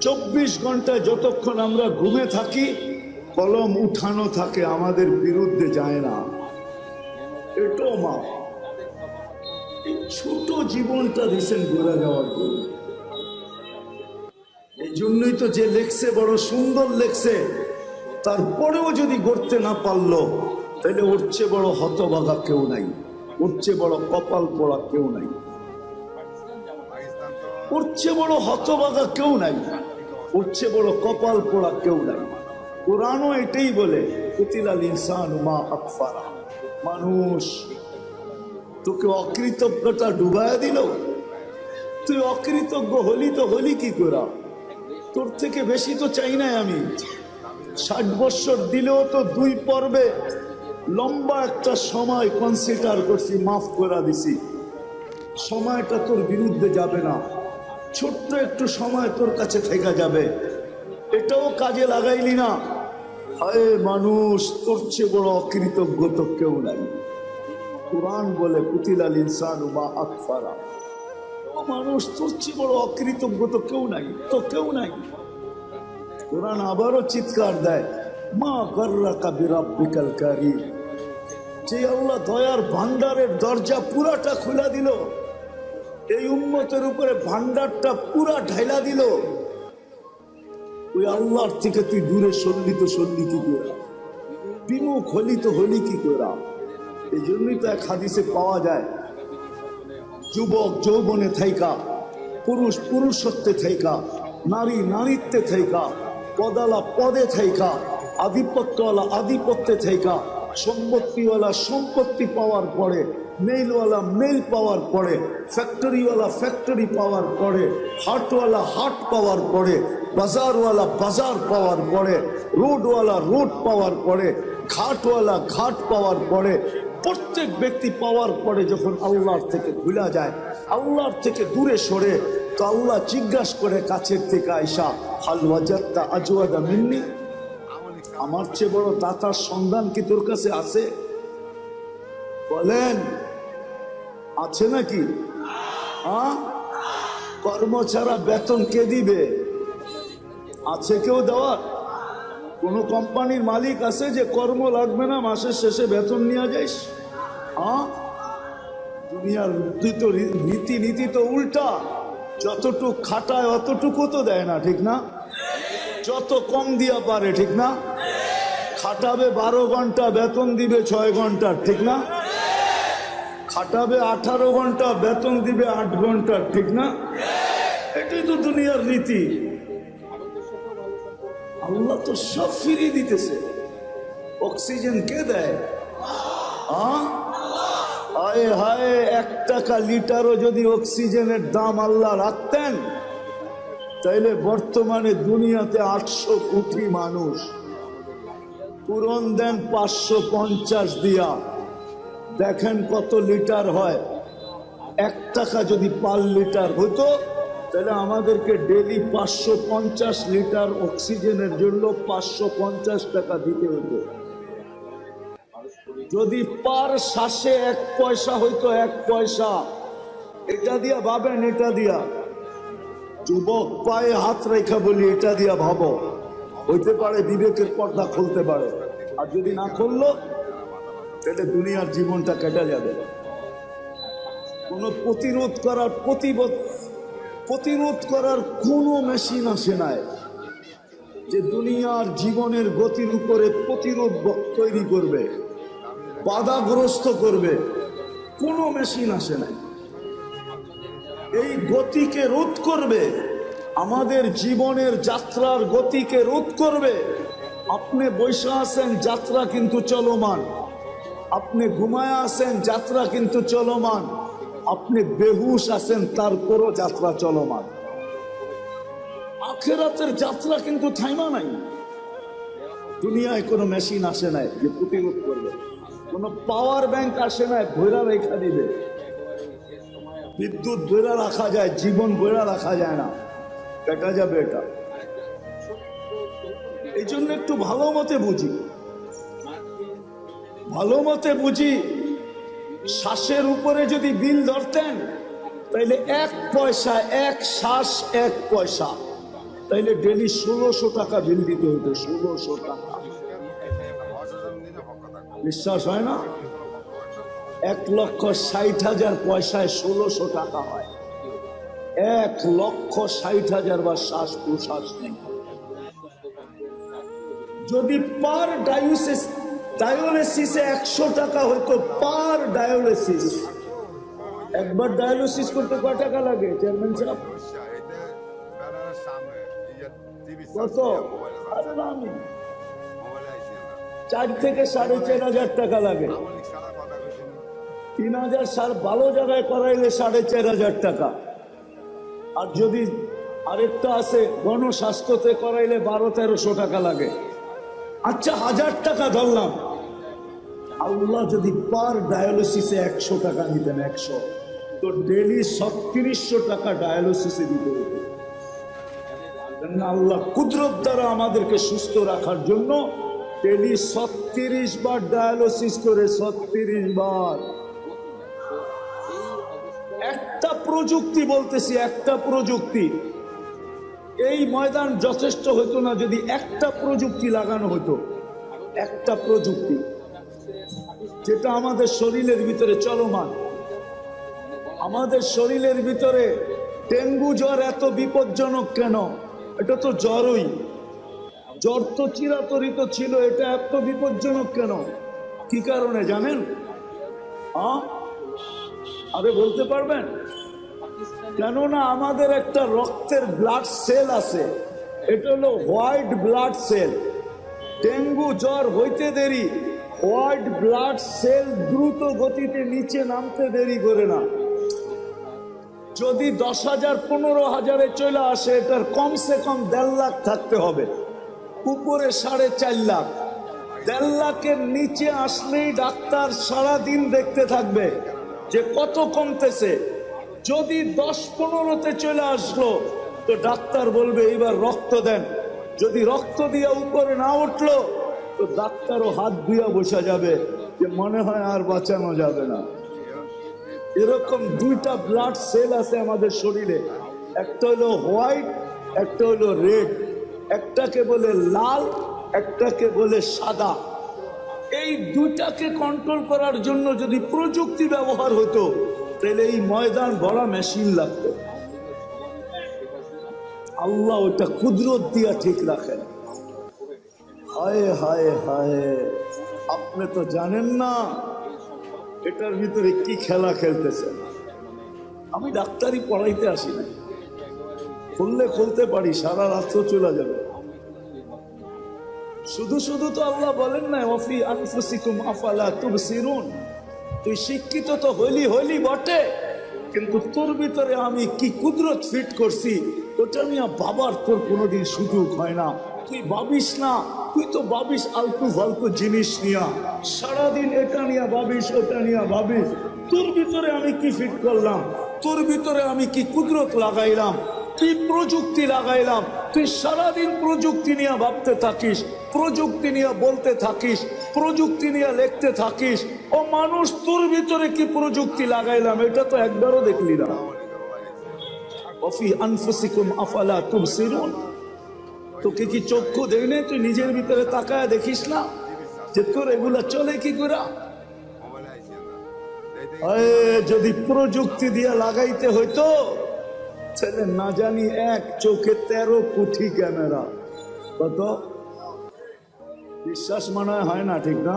24 ঘন্টায় যতক্ষণ আমরা ঘুমে থাকি কলম উঠানো থাকে, আমাদের বিরুদ্ধে যায় না, এটাও মাফ। এই ছোট জীবনটা দিছেন ঘুরে যাওয়ার জন্য। এই জন্যই তো যে লেখছে বড় সুন্দর লেখছে, তারপরেও যদি গড়তে না পারলো তাহলে ওর চেয়ে বড় হতভাগা কেউ নাই, ওর চেয়ে বড় কপাল পোড়া কেউ নাই, ওর চেয়ে বড় হতভাগা কেউ নাই, ওর চেয়ে বড় কপাল পোড়া কেউ নাই। কোরআনও এটাই বলে, কুতিলাল ইনসানু মা আকফারা, মানুষ তোকে অকৃতজ্ঞতা ডুবায়া দিল, তুই অকৃতজ্ঞ হলি তো হলি কি করা, তোর থেকে বেশি তো চাই নাই আমি। 60 বৎসর দিলেও তো 2 পর্বে লম্বা একটা সময় কনসিডার করছি, মাফ করে দিছি, সময়টা তোর বিরুদ্ধে যাবে না, ছোট্ট একটু সময় তোর কাছে থেকে যাবে, এটাও কাজে লাগাইলি না। হায় মানুষ, তোর চেয়ে বড় অকৃতজ্ঞ তো কেউ নাই। কুরআন বলে কুতিলাল ইনসানু মা আকফারা, ও মানুষ তোর চেয়ে বড় অকৃতজ্ঞ তো কেউ নাই, তো কেউ নাই। কুরআন আবারও চিৎকার দেয়, মা গাররাকা বিরাব্বিকাল কারীম, যে আল্লাহ দয়ার ভান্ডারের দরজা পুরাটা খুলে দিল, এই উম্মতের উপরে ভান্ডারটা পুরা ঢাইলা দিল, ওই আল্লাহর থেকে তুই দূরে সরলি তো সরলি কি করে, বিমুখ হলি তো হলি কি করে। এই জন্যই তো এক হাদিসে পাওয়া যায়, যুবক যৌবনে থাইকা, পুরুষ পুরুষত্বে থাইকা, নারী নারীত্বে থাইকা, পদালা পদে থাইকা, আধিপত্যওয়ালা আধিপত্যে থাইকা, সম্পত্তিওয়ালা সম্পত্তি পাওয়ার পরে, মেইলওয়ালা মেইল পাওয়ার পরে, ফ্যাক্টরিওয়ালা ফ্যাক্টরি পাওয়ার পরে, হাটওয়ালা হাট পাওয়ার পরে, বাজারওয়ালা বাজার পাওয়ার পরে, রোডওয়ালা রোড পাওয়ার পরে, ঘাটওয়ালা ঘাট পাওয়ার পরে, প্রত্যেক ব্যক্তি পাওয়ার পরে যখন আল্লাহর থেকে ভুলা যায়, আল্লাহর থেকে দূরে সরে, তো আল্লাহ জিজ্ঞাসা করে কাছের থেকে আয়সা, হাল ওয়াজাদতা আজওয়াদা মিন্নি, আমার চেয়ে বড় দাতার সন্ধান কি তোর কাছে আছে? বলেন আছে নাকি? কর্ম ছাড়া বেতন কে দিবে? আছে কেউ দেওয়ার? কোন কোম্পানির মালিক আছে যে কর্ম লাগবে না, মাসের শেষে বেতন নিয়ে যাইস? দুনিয়ার নীতি তো উল্টা, যতটুক খাটায় অতটুকু তো দেয় না, ঠিক না? যত কম দিয়া পারে, ঠিক না? খাটাবে 12 ঘন্টা, বেতন দিবে 6 ঘন্টার, ঠিক না? খাটাবে 18 ঘন্টা, বেতন দিবে 8 ঘন্টার, ঠিক না? এটাই তো দুনিয়ার রীতি। আল্লাহ তো সব ফিরিয়ে দিতেছে। অক্সিজেন কে দেয়? হায় হায়, 1 টাকা লিটারও যদি অক্সিজেনের দাম আল্লাহ রাখতেন, তাইলে বর্তমানে দুনিয়াতে 800 কোটি মানুষ, পূরণ দেন 550 দিয়া, দেখেন কত লিটার হয়। 1 টাকা যদি পার লিটার হতো, তাহলে আমাদেরকে ডেলি 550 লিটার অক্সিজেনের জন্য 550 টাকা দিতে হতো। যদি পার শ্বাসে 1 পয়সা হইতো, 1 পয়সা, এটা দিয়া ভাবেন, এটা দিয়া যুবক পায়ে হাত রেখা বলি, এটা দিয়া ভাবো, হইতে পারে বিবেকের পর্দা খুলতে পারে। আর যদি না খুললো, তাহলে দুনিয়ার জীবনটা কেটে যাবে। কোন প্রতিরোধ করার কোনো মেশিন আসে নাই যে দুনিয়ার জীবনের গতির উপরে প্রতিরোধ তৈরি করবে, বাধাগ্রস্ত করবে। কোনো মেশিন আসে নাই। এই গতিকে রোধ করবে, আমাদের জীবনের যাত্রার গতিকে রোধ করবে। আপনি বৈশা আছেন, যাত্রা কিন্তু চলমান। আপনি ঘুমায় আছেন, যাত্রা কিন্তু চলমান। আপনি বেহুশ আছেন, তারপরও যাত্রা চলমান। আখিরাতের যাত্রা কিন্তু থাইমা নাই। দুনিয়ায় কোনো মেশিন আসে নাই যে প্রতিরোধ করবে, কোনো পাওয়ার ব্যাংক আসে নাই ভৈরা রেখা দিবে। বিদ্যুৎ বইরা রাখা যায়, জীবন বইরা রাখা যায় না, কেটা যাবে এটা। এই জন্য একটু ভালো মতে বুঝি। শ্বাসের উপরে যদি বিল ধরতেন, তাইলে 1 পয়সা, 1 শ্বাস 1 পয়সা, তাইলে ডেলি 1600 টাকা বিল দিতে হতো। 1600 টাকা, বিশ্বাস হয় না? 1,60,000 পয়সায় 1600 টাকা হয়। 1,60,000 বা শ্বাস প্রশ্বাস নেই। যদি পার ডায়ালিসিসে 100 টাকা হইতো, পার ডায়ালিসিস, একবার ডায়ালিসিস করতে কয় টাকা লাগে চেয়ারম্যান সাহেব? কত? 4 থেকে 4,500 টাকা লাগে। 3,000 ভালো জায়গায় করাইলে 4,500 টাকা। আর যদি আরেকটা আছে গণস্বাস্থ্যতে করাইলে 1200-1300 টাকা লাগে। আচ্ছা, 1000 টাকা ধরলাম। আল্লাহ যদি পার ডায়ালিসিসে 100 টাকা নিতেন, 100, তো ডেলি 3700 টাকা ডায়ালিসিসে দিতে হতো। আল্লাহ কুদরত দ্বারা আমাদেরকে সুস্থ রাখার জন্য ডেলি 36 বার ডায়ালিসিস করে, 36 বার। একটা প্রযুক্তি বলতেছি, একটা প্রযুক্তি। এই ময়দান যথেষ্ট হতো না যদি একটা প্রযুক্তি লাগানো হতো। একটা প্রযুক্তি যেটা আমাদের শরীরের ভিতরে চলমান। আমাদের শরীরের ভিতরে ডেঙ্গু জ্বর এত বিপজ্জনক কেন? এটা তো জ্বরই, জ্বর তো চিরাচরিত ছিল, এটা এত বিপজ্জনক কেন? কি কারণে জানেন? আরে বলতে পারবেন? কেননা আমাদের একটা রক্তের ব্লাড সেল আছে, এটা হলো হোয়াইট ব্লাড সেল। ডেঙ্গু জ্বর হইতে দেরি, হোয়াইট ব্লাড সেল দ্রুত গতিতে নিচে নামতে দেরি করে না। যদি 10,000 15,000 চলে আসে, এটার কমসে কম 1.5 লাখ থাকতে হবে, উপরে 4.5 লাখ। 1.5 লাখের নিচে আসলেই ডাক্তার সারাদিন দেখতে থাকবে যে কত কমতেছে। যদি 10-15-তে চলে আসলো তো ডাক্তার বলবে এবার রক্ত দেন। যদি রক্ত দিয়ে উপরে না উঠলো তো ডাক্তারও হাত ধুয়া বসা যাবে যে মনে হয় আর বাঁচানো যাবে না। এরকম 2টা ব্লাড সেল আছে আমাদের শরীরে, একটা হলো হোয়াইট, একটা হলো রেড। একটাকে বলে লাল, একটাকে বলে সাদা। এই 2টাকে কন্ট্রোল করার জন্য যদি প্রযুক্তি ব্যবহার হতো তাহলে এই ময়দান ভরা মেশিন লাগতো। আল্লাহ ওটা কুদরত দিয়া ঠিক রাখেন। হায় হায় হায়, আপনি তো জানেন না এটার ভিতরে কি খেলা খেলতেছেন। আমি ডাক্তারি পড়াইতে আসি না, খুলতে পারি, সারা রাত্র চলে যাবে। শুধু শুধু তো আল্লাহ বলেন না ওয়াফি আনফুসিকুম আফালা তুবসিরুন। তুই শিক্ষিত তো হইলি বটে, কিন্তু তোর ভিতরে আমি কি কুদরত ফিট করছি ওটা নিয়ে বাবার তোর কোনোদিন সুযোগ হয় না। তুই ভাবিস না, তুই তো ভাবিস আলতু ফালতু জিনিস নিয়া, সারাদিন এটা নিয়ে ভাবিস ওটা নিয়ে ভাবিস। তোর ভিতরে আমি কি ফিট করলাম, তোর ভিতরে আমি কি কুদরত লাগাইলাম, কি প্রযুক্তি লাগাইলাম। তুই সারাদিন প্রযুক্তি নিয়ে ভাবতে থাকিস, প্রযুক্তি নিয়ে বলতে থাকিস, প্রযুক্তি নিয়ে লিখতে থাকিস। ও মানুষ, তোর ভিতরে কি প্রযুক্তি লাগাইলাম এটা তো একবারও দেখলি না। ওয়াফি আনফুসিকুম আফালা তুবসিরুন। তোকে কি চক্ষু দেয় না? তুই নিজের ভিতরে তাকায় দেখিস না যে তোর এগুলা চলে কি করে? যদি প্রযুক্তি দিয়ে লাগাইতে হইতো ছেলে না জানি এক চোখে 13 কোটি ক্যামেরা। কত বিশ্বাস মনে হয় না, ঠিক না?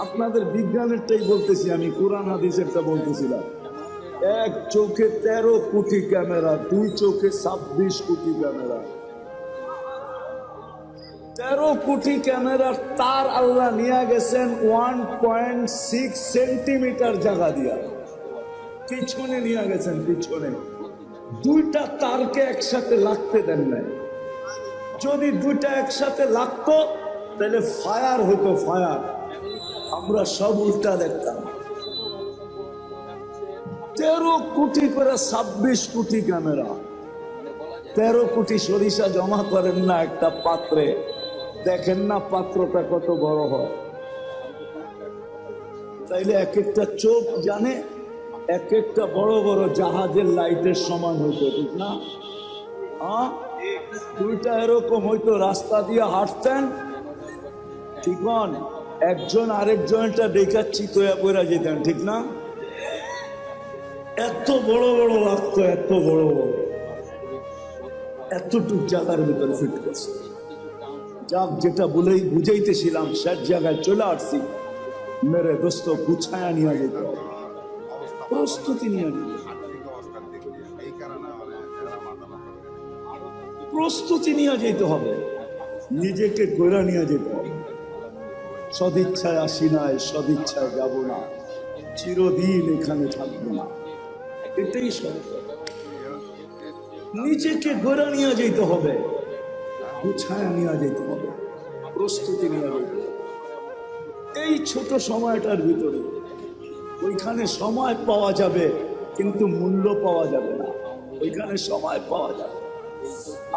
আপনাদের বিজ্ঞানেরটাই বলতেছি আমি, কোরআন হাদিসেরটা বলতেছিলাম। এক চোখে 13 কোটি ক্যামেরা, 2 চোখে 26 কোটি ক্যামেরা। 13 কোটি ক্যামেরার তার আল্লাহ নিয়ে গেছেন 1.6 সেন্টিমিটার জায়গা দিয়া, পিছনে নিয়ে গেছেন। পিছনে 2টা তারকে একসাথে লাগতে দেন নাই। যদি 2টা একসাথে লাগতো তাহলে ফায়ার হতো, ফায়ার। আমরা সব উল্টা দেখতাম। 13 কোটি করে 26 কোটি ক্যামেরা। 13 কোটি সরিষা জমা করেন না একটা পাত্রে, দেখেন না পাত্রটা কত বড় হয়। তাইলে এক একটা চোখ জানে এক একটা বড় বড় জাহাজের লাইটের সমান হইতো, ঠিক না? হ্যাঁ, 2টা এরকম হইতো, রাস্তা দিয়ে হাঁটতেন, ঠিক না? একজন আরেকজনটা দেখাচ্ছি তো পড়া যেতেন, ঠিক না? এত বড় বড় লাগতো, এত বড় বড়, এতটুক জায়গার ভিতরে ফিট করছে। যাক, যেটা বলেই বুঝাইতেছিলাম সে জায়গায় চলে আসছি। মেরে দোস্ত, গুছায়া নিয়ে যেতে হবে, প্রস্তুতি নিয়ে যেতে হবে, প্রস্তুতি নিয়ে যেতে হবে, নিজেকে গোড়া নিয়ে যেতে হবে। সদিচ্ছায় আসি নাই, সদিচ্ছায় যাব না, চিরদিন এখানে থাকবো না, এটাই সত্য। নিজেকে গোড়া নিয়ে যেতে হবে, গুছায়া নিয়ে যেতে হবে, প্রস্তুতি নিয়ে যেতে হবে। এই ছোট সময়টার ভিতরে ওইখানে সময় পাওয়া যাবে কিন্তু মূল্য পাওয়া যাবে না। ওইখানে সময় পাওয়া যাবে।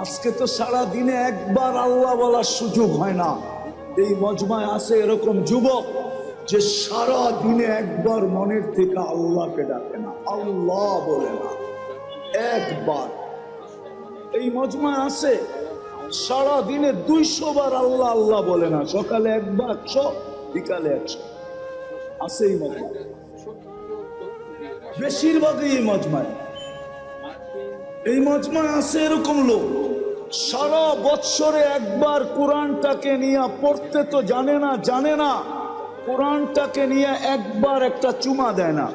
আজকে তো সারা দিনে একবার আল্লাহ বলার সুযোগ হয় না। এই মজমায় আছে এরকম যুবক যে সারা দিনে একবার মনের থেকে আল্লাহকে ডাকে না, আল্লাহ বলে না একবার। এই মজমায় আছে সারা দিনে 200 বার আল্লাহ আল্লাহ বলে না, সকালে একবার 100, বিকালে 100। আছে এই মজমায়, বেশিরভাগই এই মজমায়। এই মজমায় আছে এরকম লোক সারা বৎসরে একবার কোরআনটাকে নিয়ে পড়তে তো জানে না, কোরআনটাকে নিয়ে একবার একটা চুমা দেয় না,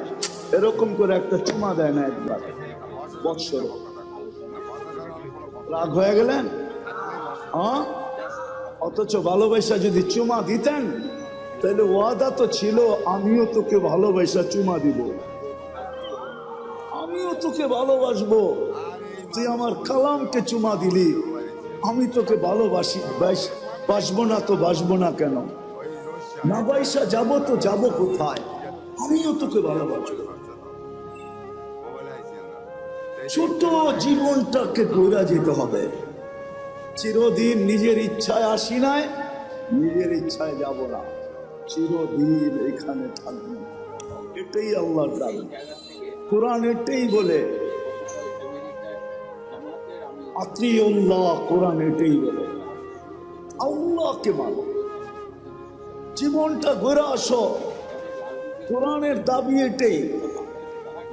এরকম করে একটা চুমা দেয় না একবার বৎসরে। রাগ হয়ে গেলেন? হ্যাঁ, অথচ ভালোবাসা যদি চুমা দিতেন তাহলে ওয়াদা তো ছিল আমিও তোকে ভালোবাসা চুমা দিব, আমিও তোকে ভালোবাসবো। তুই আমার কালামকে চুমা দিলি, আমি তোকে ভালোবাসি, বাসবো না তো বাসবো না কেন? না বাইসা যাবো তো যাবো কোথায়? আমিও তোকে ভালোবাসবো। ছোট জীবনটাকে গড়া যেতে হবে। চিরদিন নিজের ইচ্ছায় আসি নাই, নিজের ইচ্ছায় যাব না, চিরদিন এখানে থাকবো। এটাই আল্লাহর দাবি। কোরআন এটাই বলে, আতিউল্লাহ, কোরআন এটাই বলে আল্লাহকে মানো, জীবনটা গড়ে আসো। কোরআনের দাবি এটাই,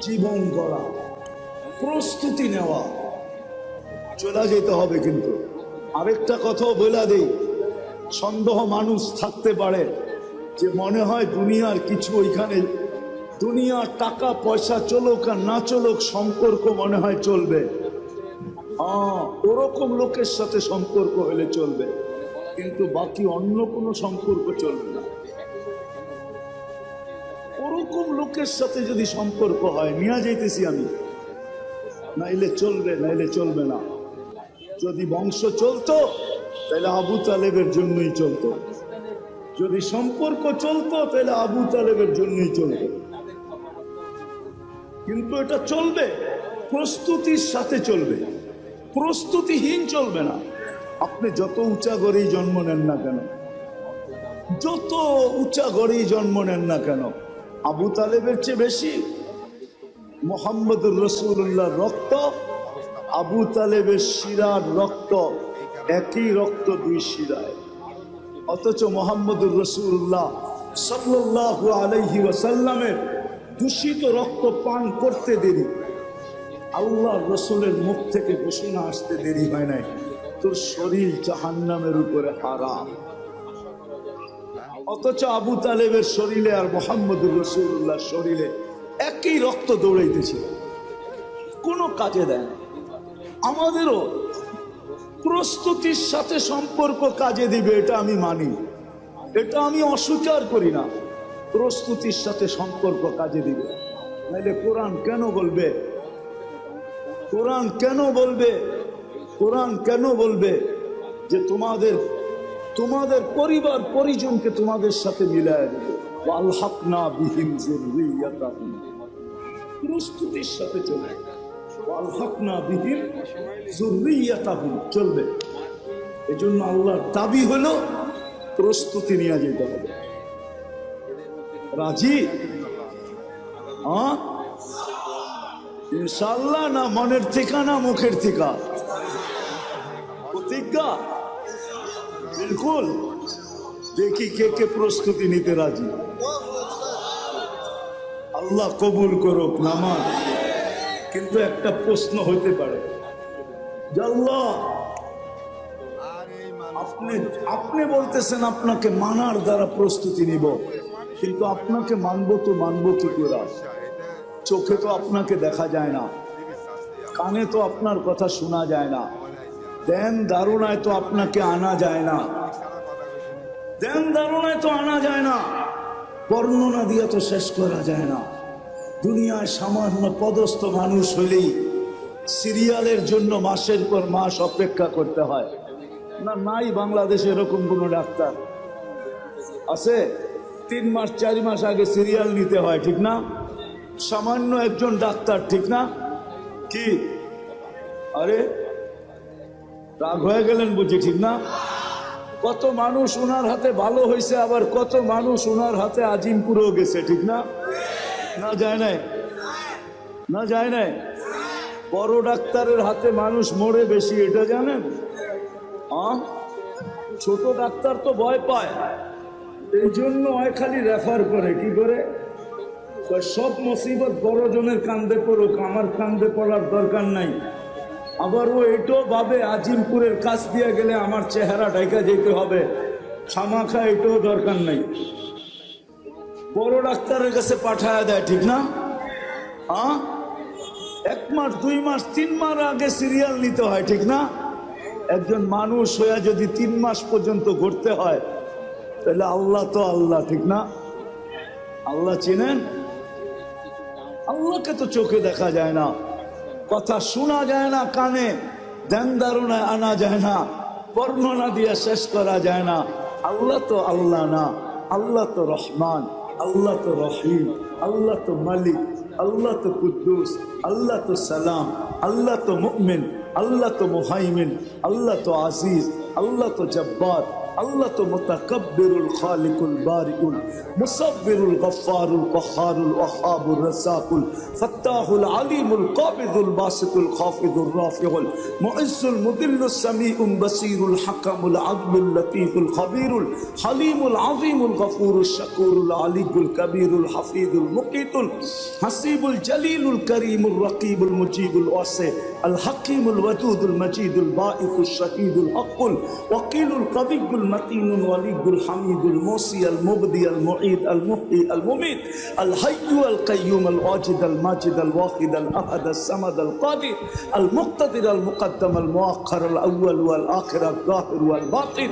জীবন গড়া, প্রস্তুতি নেওয়া। চলে যেতে হবে। কিন্তু আরেকটা কথাও বলে দেই, সন্দেহ মানুষ থাকতে পারে যে মনে হয় দুনিয়ার কিছু ওইখানে, দুনিয়ার টাকা পয়সা চলুক আর না চলুক সম্পর্ক মনে হয় চলবে। ওরকম লোকের সাথে সম্পর্ক হলে চলবে, কিন্তু বাকি অন্য কোনো সম্পর্ক চলবে না। ওরকম লোকের সাথে যদি সম্পর্ক হয়, নিয়ে যাইতেছি আমি, নাইলে চলবে, নাইলে চলবে না। যদি বংশ চলতো তাহলে আবু তালেবের জন্যই চলতো, যদি সম্পর্ক চলতো তাহলে আবু তালেবের জন্যই চলতো। কিন্তু এটা চলবে, প্রস্তুতির সাথে চলবে, প্রস্তুতিহীন চলবে না। আপনি যত উঁচা গড়েই জন্ম নেন না কেন, যত উঁচা গড়েই জন্ম নেন না কেন, আবু তালেবের চেয়ে বেশি মুহাম্মদুর রাসূলুল্লাহর রক্ত, আবু তালেবের শিরার রক্ত, একই রক্ত দুই শিরায়। অথচ মুহাম্মদুর রাসূলুল্লাহ সাল্লাল্লাহু আলাইহি ওয়াসাল্লামের দূষিত রক্ত পান করতে দেরি, আল্লাহ রসুলের মুখ থেকে ঘোষণা আসতে দেরি হয় নাই, তোর শরীর জাহান্নামের উপরে হারাম। অথচ আবু তালেবের শরীরে আর মুহাম্মদুর রাসূলুল্লাহর শরীরে একই রক্ত দৌড়াইতেছে, কোনো কাজে দেয় না। আমাদেরও প্রস্তুতির সাথে সম্পর্ক কাজে দিবে, এটা আমি মানি, এটা আমি অস্বীকার করি না। প্রস্তুতির সাথে সম্পর্ক কাজে দিবে, নাইলে কোরআন কেন বলবে, কোরআন কেন বলবে, কোরআন কেন বলবে যে তোমাদের পরিবার পরিজনকে তোমাদের সাথে মিলায় দেবে। ওয়ালহাকনা বিহিম যুররিয়াতাহুম, প্রস্তুতির সাথে চলবে। ওয়ালহাকনা বিহিম যুররিয়াতাহুম চলবে। এজন্য আল্লাহর দাবি হলো প্রস্তুতি নিয়ে যেতে হবে। রাজি? ইনশাআল্লাহ না মনের থেকে না মুখের থেকে? প্রতিজ্ঞা? বিলকুল। দেখি কে কে প্রস্তুতি নিতে রাজি। আল্লাহ কবুল করুক নামাজ। কিন্তু একটা প্রশ্ন হইতে পারে, আল্লাহ আপনি বলতেছেন আপনাকে মানার দ্বারা প্রস্তুতি নিব, কিন্তু আপনাকে মানবো কি করে? চোখে তো আপনাকে দেখা যায় না, কানে তো আপনার কথা শোনা যায় না, ধ্যান ধারণায় তো আপনাকে আনা যায় না, ধ্যান ধারণায় তো আনা যায় না, বর্ণনা দিয়ে তো শেষ করা যায় না। দুনিয়ায় সামান্য পদস্থ মানুষ হলেই সিরিয়ালের জন্য মাসের পর মাস অপেক্ষা করতে হয় না? নাই বাংলাদেশে এরকম কোন ডাক্তার আছে? 3 মাস 4 মাস আগে সিরিয়াল নিতে হয়, ঠিক না? সামান্য একজন ডাক্তার, ঠিক না? কি আরে রাগ হয়ে গেলেন বুঝি, ঠিক না? কত মানুষ ওনার হাতে ভালো হয়েছে, আবার কত মানুষ ওনার হাতে আজিমপুরেও গেছে, ঠিক না? না যায় নাই, না যায় নাই। বড় ডাক্তারের হাতে মানুষ মরে বেশি, এটা জানেন? ছোট ডাক্তার তো ভয় পায়, এই জন্য খালি রেফার করে। কি করে? সব মুসিবত বড় জনের কান্দে পড়ুক, আমার কান্দে পড়ার দরকার নাই। আবার ও এটাও ভাবে আজিমপুরের কাছ দিয়ে গেলে আমার চেহারা ঢাকা যেতে হবে, খামাখা এটাও দরকার নাই, বড় ডাক্তারের কাছে পাঠায় দেয়, ঠিক না? 1 মাস 2 মাস 3 মাস আগে সিরিয়াল নিতে হয়, ঠিক না? একজন মানুষ হয়ে যদি 3 মাস পর্যন্ত ঘুরতে হয়, তাহলে আল্লাহ তো আল্লাহ, ঠিক না? আল্লাহ চিনেন? আল্লাহকে তো চোখে দেখা যায় না, কথা শোনা যায় না, কানে ধ্যান ধারণায় আনা যায় না, বর্ণনা দিয়ে শেষ করা যায় না। আল্লাহ তো আল্লাহ না, আল্লাহ তো রহমান, আল্লাহ তো রহিম, আল্লাহ তো মালিক, আল্লাহ তো কুদ্দুস, আল্লাহ তো সালাম, আল্লাহ তো মুমিন, আল্লাহ তো মুহাইমিন, আল্লাহ তো আজিজ, আল্লাহ তো জব্বার, আল্লাহ তো মুতাকাব্বিরুল খালিকুল বারিকুল মুসাব্বিরুল গফফারুল কহারুল ওয়াহাবুর রাসাকুল ফাত্তাহুল আলিমুল কাবিদুল বাসিতুল খাফিদুর রাফিউল মুইজ্জুল মুদিল্লুস সামিউল বাসিরুল হাকামুল আদলুল লতীফুল খবীরুল হালিমুল আযীমুল গফুরুশ শাকুরুল আলিয়ুল কবীরুল হাফিজুল মুকিতুল হাসিবুল জলিলুল করিমুর রকিবুল মুজিবুল ওয়াসি আল হাকিমুল ওয়াদুদুল মজিদুল বাঈসুশ শাহীদুল হকুল ওয়াকিলুল কবিয়ুল متين ولي الحميد الموصي المبدي المعيد المحيي المميت الحي القيوم الواجد الماجد الواحد الأحد الصمد القادر المقتدر المقدم المؤخر الأول والآخر الظاهر والباطن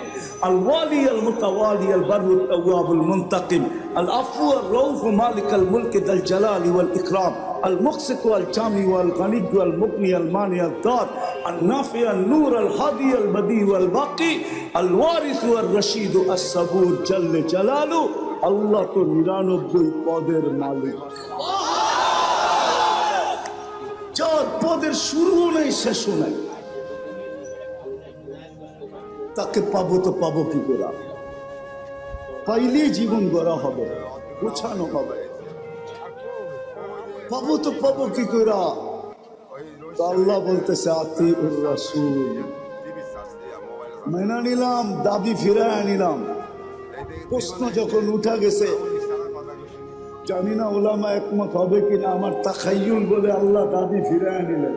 الوالي المتوالي البر التواب المنتقم العفو الرؤوف مالك الملك ذا الجلال والإكرام المقسط والجامع والغني والمغني المانع الضار النافع النور الهادي البديع والباقي الوارث والرشيد الصبور جل جلاله الله তো 99 পদের মালিক, যার পদের শুরুও নেই শেষও নেই। তাকে পাবো তো পাবো কি করে? পাইলে জীবন গড়া হবে, গোছানো হবে। পাবো তো পাবো কি করে? তো আল্লাহ বলতেছে আতিউর রাসূল, মেনে নিলাম, দাবি ফিরায় নিলাম। প্রশ্ন যখন উঠা গেছে, জানি না ওলামা একমত হবে কিনা, আমার তাখাইয়ুল বলে আল্লাহ দাবি ফিরায় নিলেন।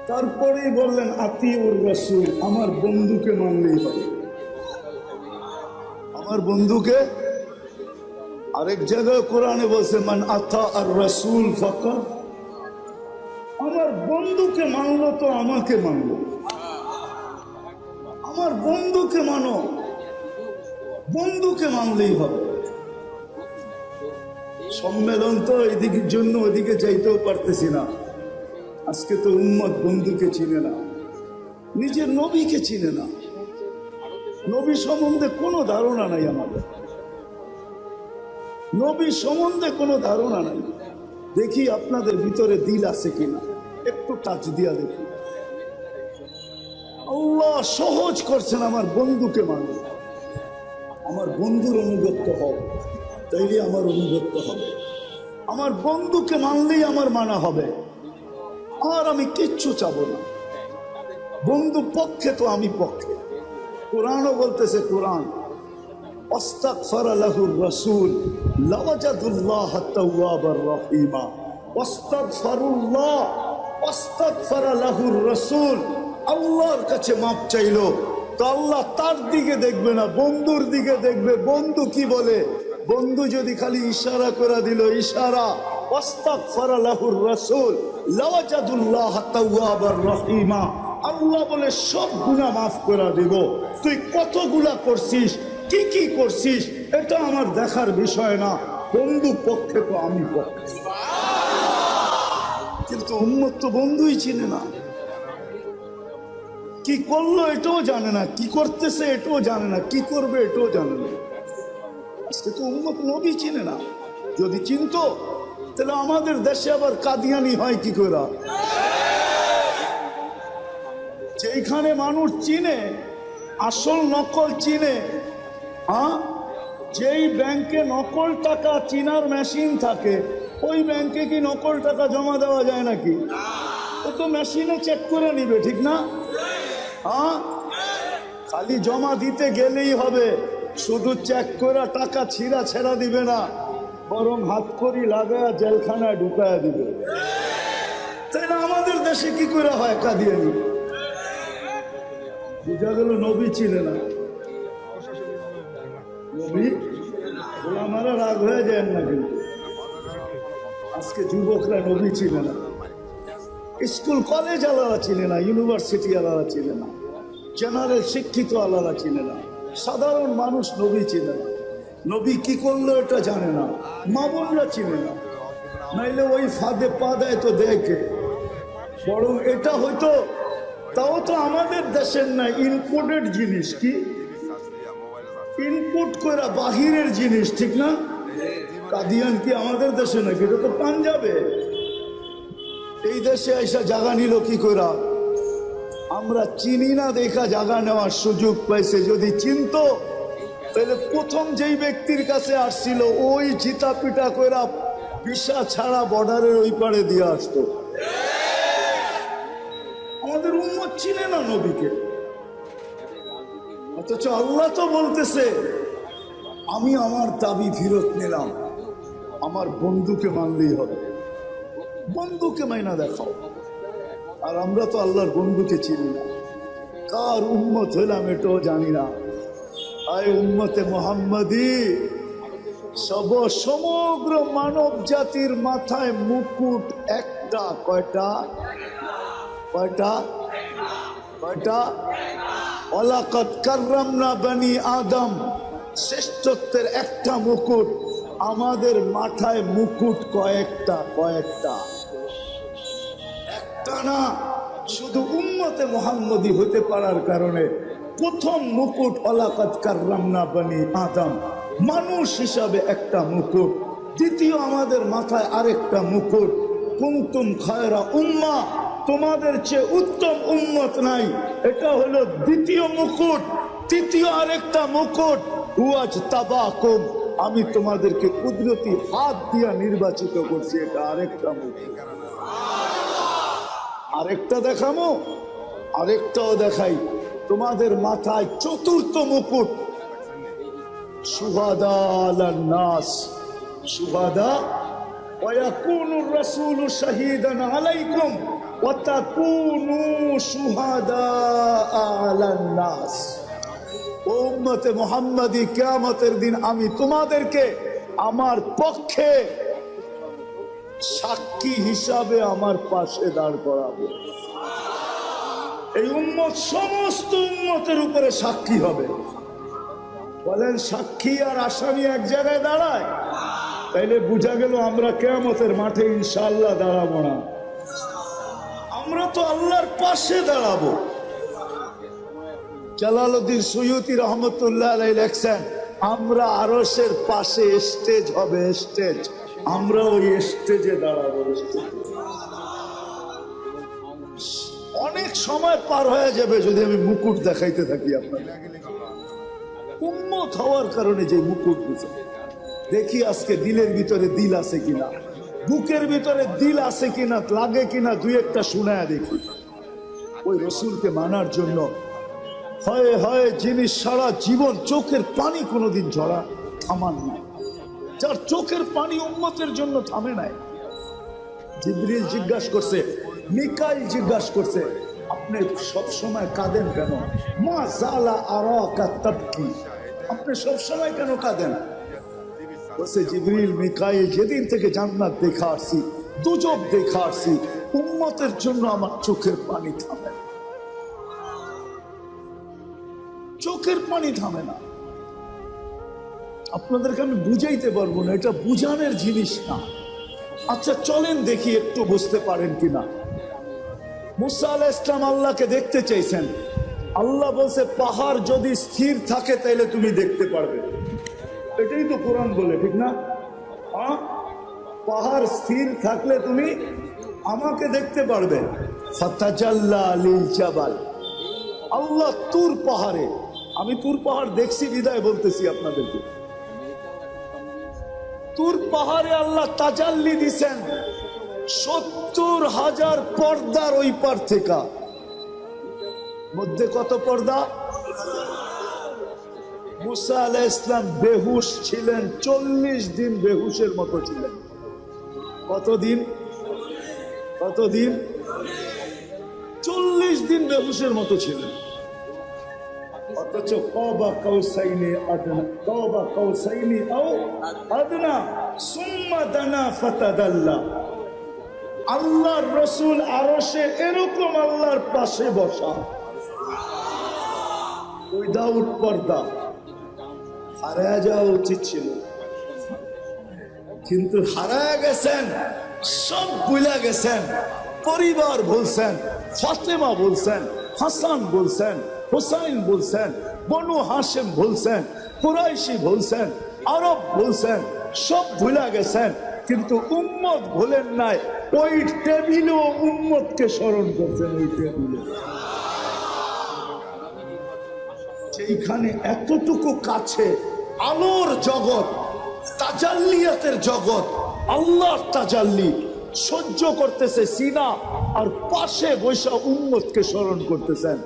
তারপরেই বললেন আতিউর রাসূল, আমার বন্ধুকে মানলেই হবে। আমার বন্ধুকে, আরেক জায়গায় কোরআনে বলছে মান আতা আর রাসূল ফাকাত, আমার বন্ধুকে মানলো তো আমাকে মানলো। আমার বন্ধুকে মানো, বন্ধুকে মানলেই হবে। সম্মেলন তো এদিকের জন্য ওদিকে যাইতেও পারতেছি না। আজকে তো উম্মত বন্ধুকে চিনে না, নিজের নবীকে চিনে না। নবী সম্বন্ধে কোনো ধারণা নাই আমাদের, নবী সম্বন্ধে কোনো ধারণা নাই। দেখি আপনাদের ভিতরে দিল আছে কিনা, একটু টাচ দিয়া দেখি। আল্লাহ সহজ করছেন, আমার বন্ধুকে মানো, আমার বন্ধুর অনুগত্য হও, তাইলে আমার অনুগত্য হবে। আমার বন্ধুকে মানলেই আমার মানা হবে, আর আমি কিচ্ছু চাবো না। বন্ধু পক্ষে তো আমি পক্ষে। কোরআনও বলতেছে, কোরআন আস্তাগফারা লাহুর রাসূল লাওয়াজাদুল্লাহ তাওয়াবার রহিমা। আস্তাগফারুল্লাহ, আস্তাগফারা লাহুর রাসূল, আল্লাহর কাছে মাপ চাইলো তো আল্লাহ তার দিকে দেখবে না, বন্ধুর দিকে দেখবে। বন্ধু কি বলে? বন্ধু যদি খালি ইশারা করে দিল, ইশারা, আস্তাগফারা লাহুর রাসূল লাওয়াজাদুল্লাহ তাওয়াবার রহিমা, আল্লাহ বলে সব গুনাহ মাফ করে দেব। তুই কত গুনাহ করছিস, কি কি করছিস, এটা আমার দেখার বিষয় না। বন্ধু পক্ষে তো আমি পক্ষে। কিন্তু উম্মত তো বন্ধুই চিনে না, কি করলো এটাও জানে না, কি করতেছে এটাও জানে না, কি করবে এটাও জানে না। আজকে তো উম্মত নবী চিনে না। যদি চিনতো তাহলে আমাদের দেশে আবার কাদিয়ানি হয় কি করে? যেখানে মানুষ চিনে, আসল নকল চিনে। হ্যাঁ, যেই ব্যাংকে নকল টাকা চিনার মেশিন থাকে, ওই ব্যাংকে কি নকল টাকা জমা দেওয়া যায় নাকি? ও তো মেশিনে চেক করে নিবে, ঠিক না? হ্যাঁ, খালি জমা দিতে গেলেই হবে, শুধু চেক করে টাকা ছিঁড়া ছেড়া দিবে না, বরং হাত করি লাগায় জেলখানায় ঢুকায় দিবে। তাই না? আমাদের দেশে কি করে হয় কাদিয়ানি? বুঝা গেল নবী চিনে না। নবী গোলামারা রাগ হয়ে যায় না, কিন্তু আজকে যুবকরা নবী চিনে না, স্কুল কলেজ আলাদা চিনে না, ইউনিভার্সিটি আলাদা চিনে না, জেনারেল শিক্ষিত আলাদা চিনে না। সাধারণ মানুষ নবী চিনে না, নবী কি করলো এটা জানে না, মা বোনরা চিনে না, নাইলে ওই ফাঁদে পা দেয় তো দেখে। বরং এটা হয়তো, তাও তো আমাদের দেশের না, ইম্পোর্টেড জিনিস। কি ইনপুট করে বাহিরের জিনিস, ঠিক না? কাদিয়ান কি আমাদের দেশে নাকি? এটা তো পাঞ্জাবে। এই দেশে এসে জায়গা নিল কি করে? আমরা চিনি না দেখা জায়গা নেওয়ার সুযোগ পাইছে। যদি চিনতো তাহলে প্রথম যেই ব্যক্তির কাছে আসছিল ওই চিতা পিটা কইরা ভিসা ছাড়া বর্ডারের ওই পারে দিয়ে আসতো। আমাদের উম্মত চিনে না নবীকে, অথচ আল্লাহ তো বলতেছে আমি আমার দাবি ফেরত নিলাম, আমার বন্ধুকে মানলেই হবে। বন্ধুকে মাইনা দেখাও। আর আমরা তো আল্লাহর বন্ধুকে চিনি না, কার উম্মত হইলাম এটাও জানি না। আয় উম্মতে মুহাম্মাদি, সমগ্র মানব জাতির মাথায় মুকুট একটা। কয়টা? কয়টা? কয়টা? ওয়ালাকাদ কাররামনা বনি আদম, শ্রেষ্ঠত্বের একটা মুকুট। আমাদের মাথায় মুকুট কয়েকটা? কয়েকটা, একটা না। শুধু উম্মতে মুহাম্মদী হতে পারার কারণে প্রথম মুকুট ওয়ালাকাদ কাররামনা বনি আদম, মানুষ হিসাবে একটা মুকুট। দ্বিতীয় আমাদের মাথায় আরেকটা মুকুট, কুনতুম খায়রা উম্মাহ, তোমাদের চেয়ে উত্তম উম্মত নাই, এটা হলো দ্বিতীয় মুকুট। তৃতীয় আরেকটা মুকুট, ওয়াজতাবাকুম, আমি তোমাদেরকে কুদরতি হাত দিয়া নির্বাচিত করছি, এটা আরেকটা মুকুট। আরেকটা দেখাবো, আরেকটাও দেখাই। তোমাদের মাথায় চতুর্থ মুকুট, শুহাদা আলান নাস, শুহাদা ওয়ায়াকুনুর রাসূলু শাহীদান আলাইকুম ওয়া তাকুনু শুহাদা আলান নাস। ও উম্মতে মুহাম্মাদি, কিয়ামতের দিন আমি তোমাদেরকে আমার পক্ষে সাক্ষী হিসাবে আমার পাশে দাঁড় করাবো। এই উম্মত সমস্ত উম্মতের উপরে সাক্ষী হবে। বলেন সাক্ষী আর আসামি এক জায়গায় দাঁড়ায়? তাইলে বুঝা গেল আমরা কিয়ামতের মাঠে ইনশাআল্লাহ দাঁড়াবো না, আমরা তো আল্লাহর পাশে দাঁড়াবো। জালালউদ্দিন সুয়ুতি রহমতুল্লাহ আলাইহি লেখছেন, আমরা আরশের পাশে স্টেজ হবে, স্টেজ, আমরা ওই স্টেজে দাঁড়াবো। অনেক সময় পার হয়ে যাবে যদি আমি মুকুট দেখাইতে থাকি আপনাদের। উম্মত হওয়ার কারণে যে মুকুট দিচ্ছে, দেখি আজকে দিলের ভিতরে দিল আছে কিনা, বুকের ভিতরে দিল আছে কিনা, লাগে কিনা, দুই একটা শুনায়া দেখি। ওই রসুলকে মানার জন্য হয় হয় যিনি সারা জীবন চোখের পানি কোনোদিন ঝরা থামান নাই, যার চোখের পানি উম্মতের জন্য থামে নাই। জিবরিল জিজ্ঞাসা করছে, মিকাইল জিজ্ঞাসা করছে, আপনি সবসময় কাঁদেন কেন? মা জালা আরাকা তাবকি, আপনি সবসময় কেন কাঁদেন? বলছে, জিবরিল মিকাইল, যেদিন থেকে জান্নাত দেখা আসছি, দুজক দেখা আসছি, উম্মতের জন্য আমার চোখের পানি থামে না, চোখের পানি থামে না। আপনাদেরকে আমি বুঝাইতে পারবো না, এটা বুঝানোর জিনিস না। আচ্ছা চলেন দেখি একটু বুঝতে পারেন কিনা। মুসা আলাইহিস সালাম আল্লাহকে দেখতে চাইছেন, আল্লাহ বলছে পাহাড় যদি স্থির থাকে তাহলে তুমি দেখতে পারবে। এটাই তো কোরআন বলে, ঠিক না? হ্যাঁ, পাহাড় স্থির থাকলে তুমি আমাকে দেখতে পারবে। ফাতাজাল্লা লিল জাবাল, আল্লাহ তুর পাহাড়ে, আমি তুর পাহাড় দেখছি বিদায় বলতেছি আপনাদেরকে, তুর পাহাড়ে আল্লাহ তাজাল্লি দিছেন ৭০,০০০ পর্দার ওই পার থেকে। মধ্যে কত পর্দা? মুসা আলাইহিস সালাম বেহুশ ছিলেন, ৪০ দিন বেহুশের মতো ছিলেন। কতদিন? কতদিন? ৪০ দিন বেহুশের মতো ছিলেন। অথচ কাবা কাউসাইনি আদনা, কাবা কাউসাইনি আও আদনা সুম্মা দানা ফাতাদাল্লা। আল্লাহর রাসূল আরশে এরকম আল্লাহর পাশে বসা, উইদাউট পর্দা হারায় যাওয়া উচিত ছিল, কিন্তু হারায় গেছেন, সব ভুলে গেছেন। পরিবার বলছেন, ফাতেমা বলছেন, হাসান বলছেন, হুসাইন বলছেন, বনু হাশেম বলছেন, কুরাইশি বলছেন, আরব বলছেন, সব ভুলে গেছেন। কিন্তু উম্মত ভুলেন নাই। ওই টেবিলেও উম্মতকে স্মরণ করছেন। ওই টেবিলে সেইখানে এতটুকু কাছে আলোর জগৎ, তাজাল্লিয়াতের জগৎ, আল্লাহর তাজাল্লি সহ্য করতেছে সিনা, আর পাশে বৈশা উম্মতকে স্মরণ করতেছেন।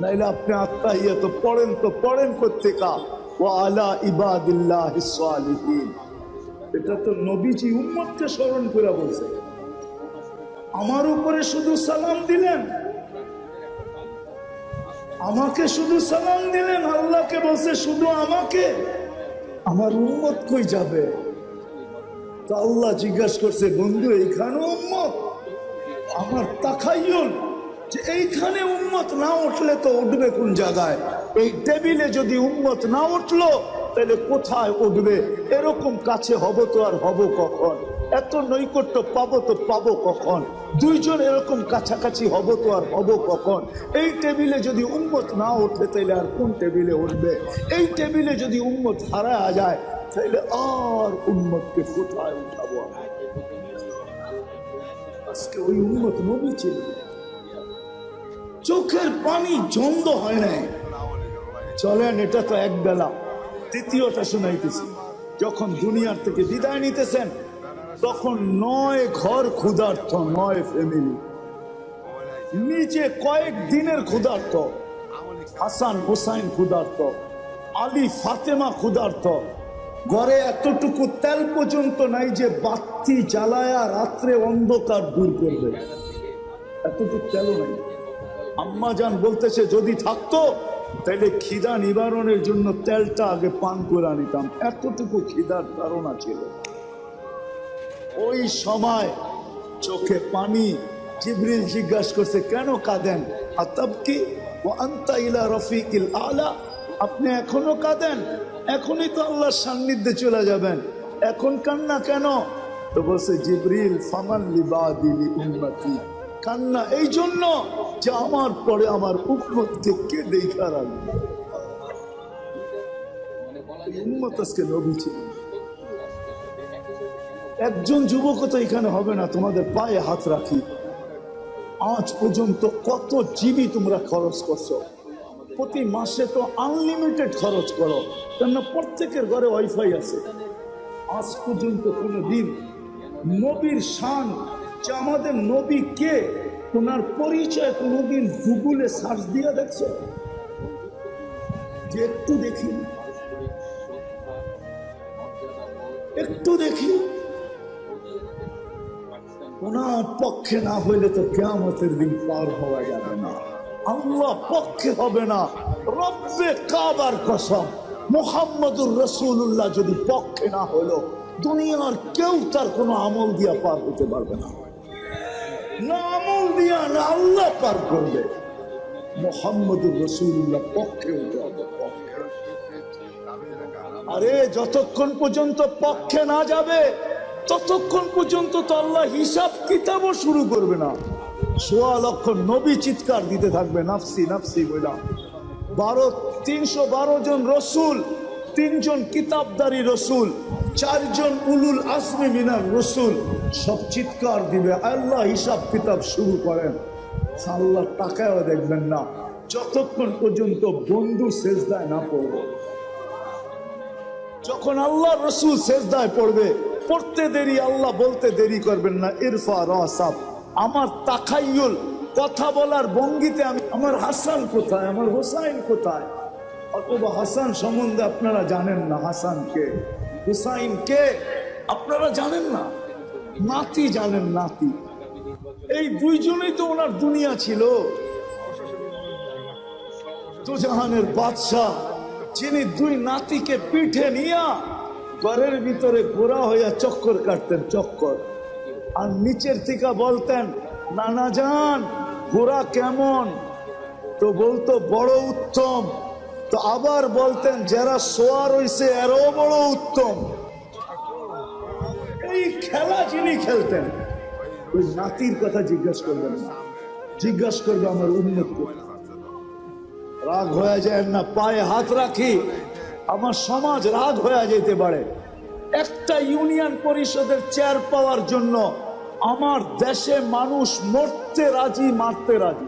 নাইলে আপনি আত্মাহিয়াত পড়েন কোত্থেকা ওয়া আলা ইবাদিল্লাহিস সালিহিন। এটা তো নবীজি উম্মতকে স্মরণ করে বলছে। আমার উপরে শুধু সালাম দিলেন, আমাকে শুধু সালাম দিলেন, আল্লাহকে বলছে শুধু আমাকে, আমার উম্মত কই যাবে? তো আল্লাহ জিজ্ঞাসা করছে, বন্ধু এইখানে উম্মত? আমার তাখাইয়ুল যে এইখানে উম্মত না উঠলে তো উঠবে কোন জায়গায়? এই টেবিলে যদি উম্মত না উঠলো তাহলে কোথায় উঠবে? এরকম কাছে হব তো আর হব কখন? এত নৈকট্য পাবো তো পাবো কখন? দুইজন এরকম কাছাকাছি হব তো আর হব কখন? এই টেবিলে যদি উম্মত না ওঠে তাহলে আর কোন টেবিলে উঠবে? এই টেবিলে যদি উম্মত হারায় যায় তাহলে আর উম্মতকে কোথায় উঠাবো? আজকে ওই উম্মত নবী ছিল, চোখের পানি জন্দ হয় নাই। চলেন, এটা তো এক বেলা। দ্বিতীয়টা শোনাইতেছি। যখন দুনিয়ার থেকে বিদায় নিতেছেন তখন 9 ঘর ক্ষুধার্ত, 9 ফ্যামিলি, নিচে কয়েক দিনের ক্ষুধার্ত। হাসান হুসাইন ক্ষুধার্ত, আলী ফাতেমা ক্ষুধার্ত। ঘরে এতটুকু তেল পর্যন্ত নাই যে বাতি জ্বালায়া রাত্রে অন্ধকার দূর করবে, এতটুকু তেলও নাই। আম্মা জান বলতেছে যদি থাকতো তাহলে খিদা নিবারণের জন্য তেলটা আগে পান করে নিতাম, এতটুকু খিদার ধারণা ছিল। ওই সময় চোখে পানি। জিবরিল জিজ্ঞাসা করছে, কেন কাঁদেন? আতাবকি ওয়া আনতা ইলা রফিকিল আলা, আপনি এখনো কাঁদেন? এখনই তো আল্লাহর সান্নিধ্যে চলে যাবেন, এখন কান্না কেন? তো বলছে জিবরিল, ফামান লিবাদি লিউম্মতি, কান্না এই জন্য যে আমার পরে আমার উম্মতকে কে দেখা রাখবে। উম্মত আজকে নবী ছিল। একজন যুবক তো এখানে হবে না, তোমাদের পায়ে হাত রাখি। আজ পর্যন্ত কত জিবি তোমরা খরচ করছো? প্রতি মাসে তো আনলিমিটেড খরচ করো, কেননা প্রত্যেকের ঘরে ওয়াইফাই আছে। আজ পর্যন্ত কোনো দিন নবীর শান, যে আমাদের নবী কে, ওনার পরিচয় কোনোদিন গুগলে সার্চ দিয়ে দেখছো? যে একটু দেখি, একটু দেখি। ওনার পক্ষে না হইলে তো কিয়ামতের দিন পার হওয়া যাবে না। আল্লাহ পক্ষে হবে না, রব্বে কাবার কসম, মুহাম্মদুর রাসূলুল্লাহ যদি পক্ষে না হলো, দুনিয়ার কেউ তার কোনো আমল দিয়া পার হতে পারবে না। না আমল দিয়া, না আল্লাহ পার করবে। মুহাম্মদুর রাসূলুল্লাহ পক্ষে হতে হবে। আরে যতক্ষণ পর্যন্ত পক্ষে না যাবে ততক্ষণ পর্যন্ত তো আল্লাহ হিসাব কিতাবও শুরু করবে না। ১৬ লক্ষ নবী চিৎকার দিতে থাকবে নাফসি নাফসি বইলা। 312 জন রসুল, 3 জন কিতাবদারি রসুল, 4 জন উলুল আজমি মিনার রসুল, সব চিৎকার দিবে, আল্লাহ হিসাব কিতাব শুরু করেন। আল্লাহ টাকায়ও দেখবেন না যতক্ষণ পর্যন্ত বন্ধু সেজদায় না পড়বে। যখন আল্লাহ রসুল সেজদায় পড়বে, পড়তে দেরি, আল্লাহ বলতে দেরি করবেন না, ইরফা রাসাব। আমার তাখাইয়ুল, কথা বলার ভঙ্গিতে আমি, আমার হাসান কোথায়, আমার হুসাইন কোথায়? অথবা হাসান সম্বন্ধে আপনারা জানেন না, হাসান কে, হুসাইন কে আপনারা জানেন না, নাতি জানেন, নাতি। এই দুইজনেই তো ওনার দুনিয়া ছিল। দুজাহানের বাদশাহ, যিনি 2 নাতিকে পিঠে নিয়া ঘরের ভিতরে ঘোরা হইয়া চক্কর কাটতেন, চক্কর। আর নিচের থেকে বলতেন, নানা যান ঘোরা কেমন? তো বলতো বড় উত্তম। তো আবার বলতেন যারা সোয়ার হইছে এরও বড় উত্তম। এই খেলা যিনি খেলতেন ওই নাতির কথা জিজ্ঞাসা করবেন না, জিজ্ঞাসা করবে আমার উন্নত করতে। রাগ হয়ে যায় না, পায়ে হাত রাখি, আমার সমাজ রাগ হয়ে যেতে পারে। একটা ইউনিয়ন পরিষদের চেয়ার পাওয়ার জন্য আমার দেশে মানুষ মরতে রাজি, মারতে রাজি।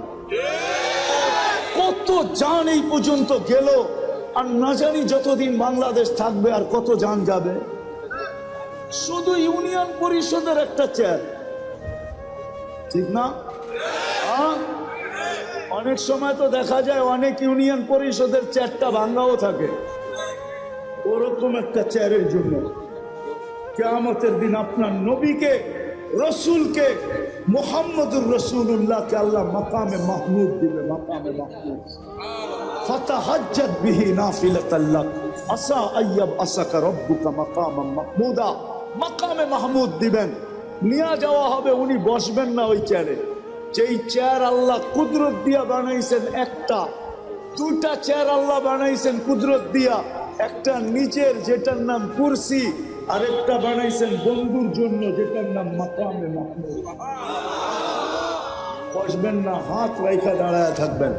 কত জান এই পর্যন্ত গেল, আর না জানি যতদিন বাংলাদেশ থাকবে আর কত জান যাবে। শুধু ইউনিয়ন পরিষদের একটা চেয়ার, ঠিক না? অনেক সময় তো দেখা যায় অনেক ইউনিয়ন পরিষদের চেয়ারটা ভাঙ্গাও থাকে। ওরকম একটা চেয়ারের জন্য কিয়ামতের দিন আপনার নবীকে, রসুলকে, মুহাম্মদুর রাসূলুল্লাহকে আল্লাহ মাকামে মাহমুদ দিবে। মাকামে মাহমুদ ফাতাহাজ্জাত বিহি নাফিলাতাল লাক আসা আইয়াব আসাকা রব্বুকা মাকামান মাহমুদা। মাকামে মাহমুদ দিবেন, নিয়ে যাওয়া হবে। উনি বসবেন না ওই চেয়ারে। যেই চেয়ার আল্লাহ কুদরত দিয়া বানাইছেন একটা, দুটা চেয়ার আল্লাহ বানাইছেন কুদরত দিয়া। একটা নিজের যেটার নাম কুরসি, আরেকটা বানাইছেন বন্ধুর জন্য যেটার নাম মাকামে মাহমুদ। বসবেন না, হাত রাইখা দাঁড়ায় থাকবেন।